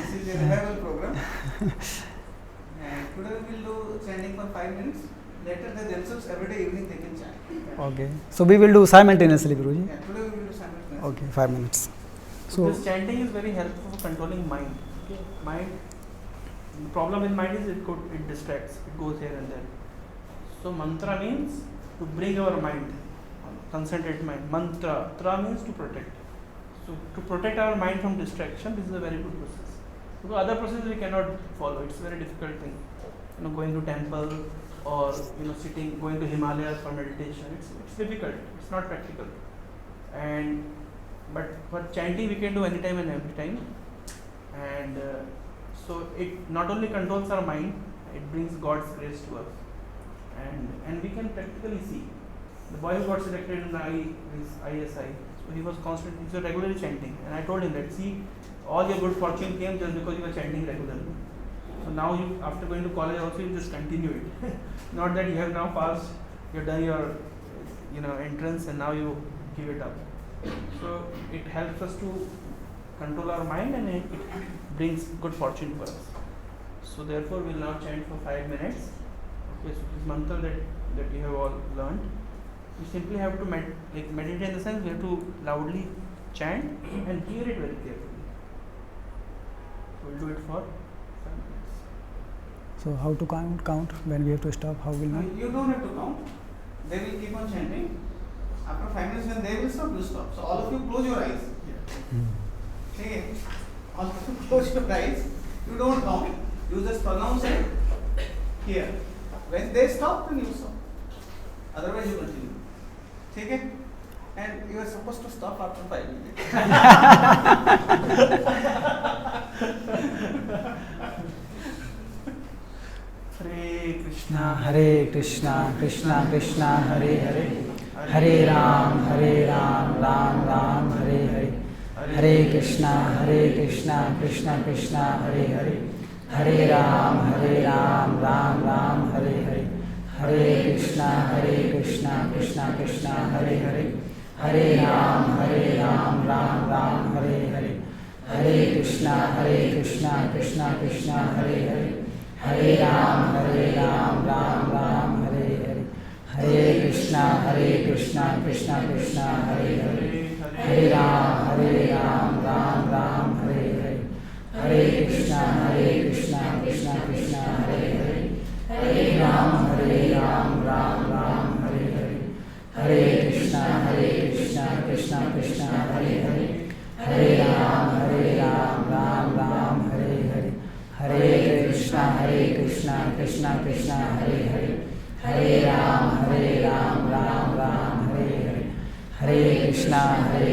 This is a revival program. And today we will do chanting for 5 minutes. Later they themselves every day evening they can chant. Okay. So we will do simultaneously, Guruji. Yeah, today we will do simultaneously. Okay, 5 minutes. So this chanting is very helpful for controlling mind. Okay, mind The problem with mind is it distracts, it goes here and there. So mantra means to bring our mind, concentrate mind. Mantra, tra means to protect. So to protect our mind from distraction, this is a very good process. Because other processes we cannot follow. It's a very difficult thing. Going to temple or sitting, going to Himalayas for meditation. It's difficult. It's not practical. But for chanting we can do anytime and every time. And so it not only controls our mind, it brings God's grace to us. And we can practically see. The boy who got selected in the ISI, so he was regularly chanting. And I told him that, see, all your good fortune came just because you were chanting regularly. So now you, after going to college also, you just continue it. Not that you have now passed, you have done your entrance and now you give it up. So it helps us to control our mind and it brings good fortune for us. So therefore we will now chant for 5 minutes. Okay, so this mantra that you have all learned, we simply have to meditate in the sense we have to loudly chant and hear it very carefully. So we'll do it for 5 minutes. So how to count when we have to stop? How will not? You don't have to count. They will keep on chanting. After 5 minutes when they will stop, you stop. So all of you close your eyes. Okay. All of you close your eyes. You don't count. You just pronounce it here. When they stop, then you stop. Otherwise you continue. Okay? And you are supposed to stop after 5 minutes. Hare Krishna, Krishna Krishna, Hare Hare, Hare Ram, Ram Ram, Hare Hare, Hare Krishna, Krishna Krishna, Hare Hare, Hare Ram, Ram Ram, Hare Hare, Hare Krishna, Krishna Krishna, Hare Hare, Hare Ram, Ram Ram, Hare Hare, Hare Krishna, Krishna Krishna, Hare Hare, Hare Ram, Ram Ram, Hare Hare, Hare Krishna, Krishna Krishna, Hare Hare, Hare Ram, Ram Ram, Hare Hare, Hare Krishna, Krishna Krishna, Hare Hare, Hare Ram, Ram Ram, Hare Hare, Hare Krishna, Krishna Krishna, Hare Hare, Hare Ram, Ram Ram, Hare Hare, Hare Krishna, Krishna Krishna, Hare Hare, Hare Ram, Ram Ram, Hare Hare, Hare Krishna, Krishna Krishna, Hare Hare, Hare Ram, Ram Ram, Hare Hare, Hare Krishna,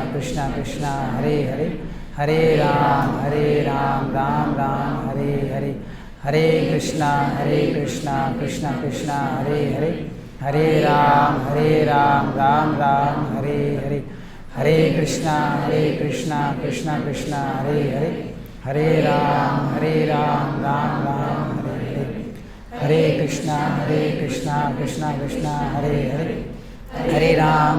Krishna Krishna, Hare Hare, Hare Ram, Ram Ram, Hare Hare, Hare Krishna, Krishna Krishna, Hare Hare, Hare Ram, Ram Ram, Hare Hare, Hare Krishna, Krishna Krishna, Hare Hare, Hare Ram, Ram Ram, Hare Hare, Hare Krishna, Krishna Krishna, Hare Hare, Hare Ram,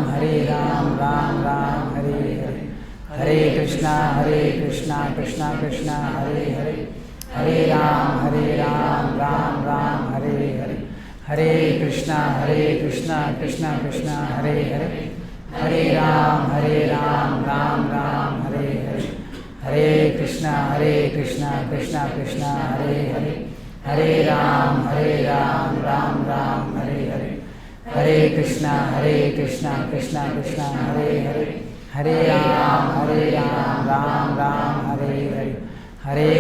Ram Ram, Hare Hare, Hare Krishna, Krishna Krishna, Hare Hare, Hare Ram, Ram Ram, Hare Hare, Hare Krishna, Krishna Krishna, Hare Hare, Hare Ram, Ram Ram, Hare Hare,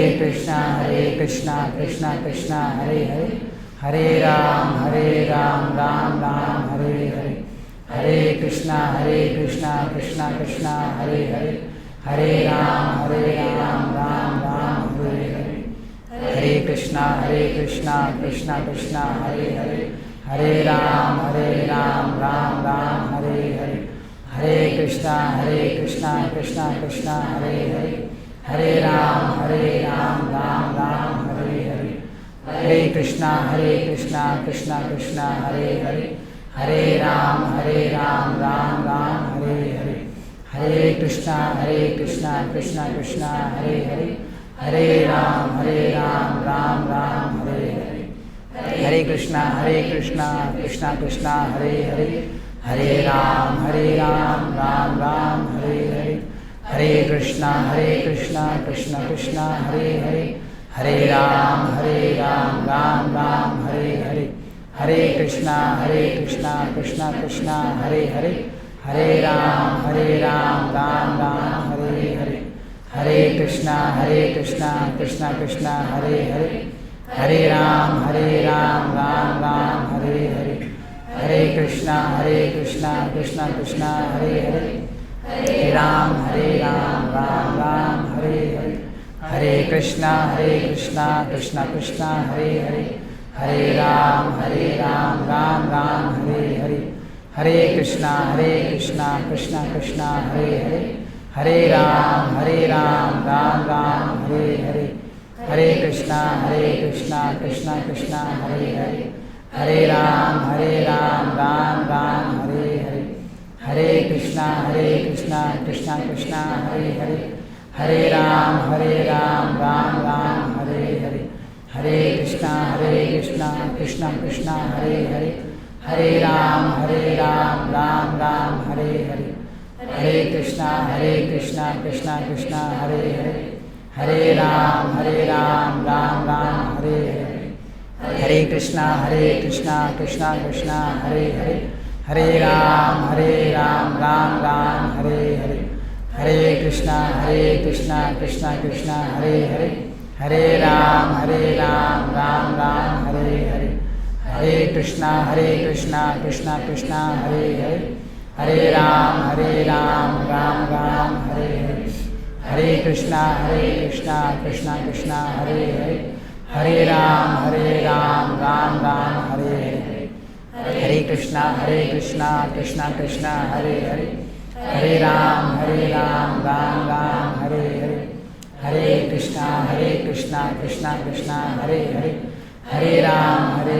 Hare Krishna, Krishna Krishna, Hare Hare, Hare Ram, Ram Ram, Hare Hare, Hare Krishna, Krishna Krishna, Hare Hare, Hare Ram, Ram Ram, Hare Hare, Hare Krishna, Krishna Krishna, Hare Hare, Hare Ram, Ram Ram, Hare Hare, Hare Krishna, Krishna Krishna, Hare Hare, Hare Ram, Ram Ram, Hare Hare, Hare Krishna, Krishna Krishna, Hare Hare, Hare Ram, Ram Ram, Hare Hare, Hare Krishna, Krishna Krishna, Hare Hare, Hare Ram, Ram Ram, Hare Hare, Hare Krishna, Krishna Krishna, Hare Hare, Hare Ram, Ram Ram, Hare Hare, Hare Krishna, Krishna Krishna, Hare Hare, Hare Ram, Ram Ram, Hare Hare, Hare Krishna, Krishna Krishna, Hare Hare, Hare Ram Ram Ram Hare Hare Hare Krishna Krishna Krishna Hare Hare Hare Ram Ram Ram Hare Hare Hare Krishna Krishna Krishna Hare Hare Hare Ram Ram Ram Hare Hare Hare Krishna Krishna Krishna Hare Hare Hare Ram Ram Ram Hare Hare Hare Krishna Krishna Krishna Hare Hare Hare Ram Ram Ram Hare Hare Hare Krishna Krishna Krishna Hare Hare Hare Ram Ram Ram Hare Hare Hare Krishna Krishna Krishna Hare Hare Hare Ram Ram Ram Hare Hare Hare Krishna Krishna Krishna Hare Hare Hare Ram Ram Ram Hare Hare Hare Krishna Krishna Krishna Hare Hare Hare Ram Ram Ram Hare Hare Hare Krishna Krishna Krishna Hare Hare Hare Ram Ram Ram Hare Hare Hare Krishna Krishna Krishna Hare Hare Hare Ram Ram Ram Hare Hare Hare Krishna Krishna Krishna Hare Hare Hare Ram Ram Ram Hare Hare Hare Krishna Krishna Krishna Hare Hare Hare Ram Ram Ram Hare Hare Hare Krishna Krishna Krishna Hare Hare Hare Ram Ram Ram Hare Hare Hare Krishna Krishna Krishna Hare Hare Hare Ram Ram Ram Hare Hare Hare Krishna Krishna Krishna Hare Hare Hare Ram Ram Ram Hare Hare Hare Krishna Krishna Krishna Hare Hare Hare Ram Ram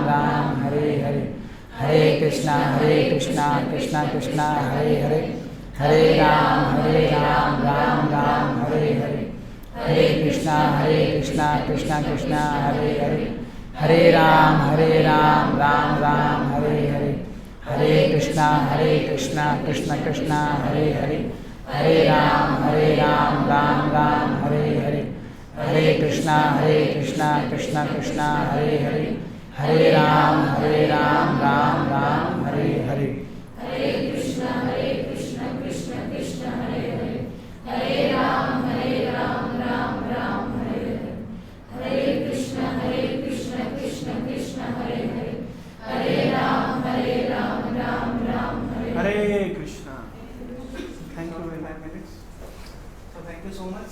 Ram Hare Hare Hare Krishna Krishna Krishna Hare Hare Hare Ram Ram Ram Hare Hare Hare Krishna Krishna Krishna Hare Hare Hare Ram Ram Ram Hare Hare Hare Krishna Krishna Krishna Hare Hare Hare Ram Ram Ram Hare Hare Hare Krishna Krishna Krishna Hare Hare Hare Ram Ram Ram Hare Hare Hare Krishna Krishna Krishna Hare Hare Hare Ram Ram Ram Hare Hare Krishna. Thank you very much. So thank you so much.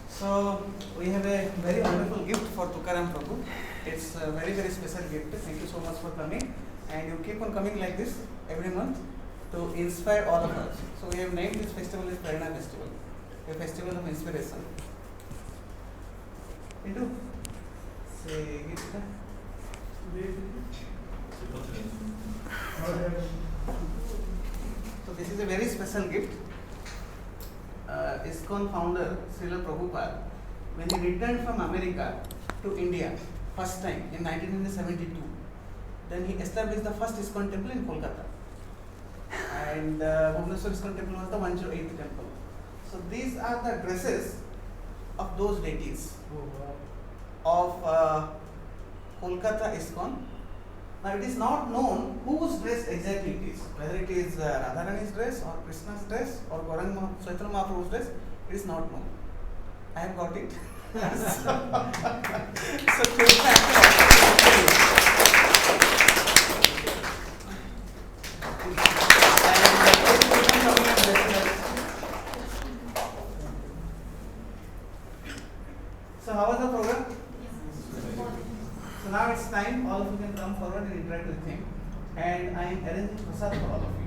So we have a very wonderful gift for Tukaram Prabhu. It's a very special gift. Thank you so much for coming, and you keep on coming like this every month to inspire all of us. So we have named this festival as Prerna Festival, a festival of inspiration. Pintu, say gift. So this is a very special gift. ISKCON founder Srila Prabhupada, when he returned from America to India first time in 1972, then he established the first ISKCON temple in Kolkata, and Bhubaneswar ISKCON temple was the 108th temple. So these are the dresses of those deities of Kolkata ISKCON. Now it is not known whose dress exactly it is, whether it is Radharani's dress or Krishna's dress or Chaitanya Mahaprabhu's dress, it is not known. I have got it. So so how was the program? So now it's time, all of you can come forward and interact with him, and I am arranging prasad for all of you.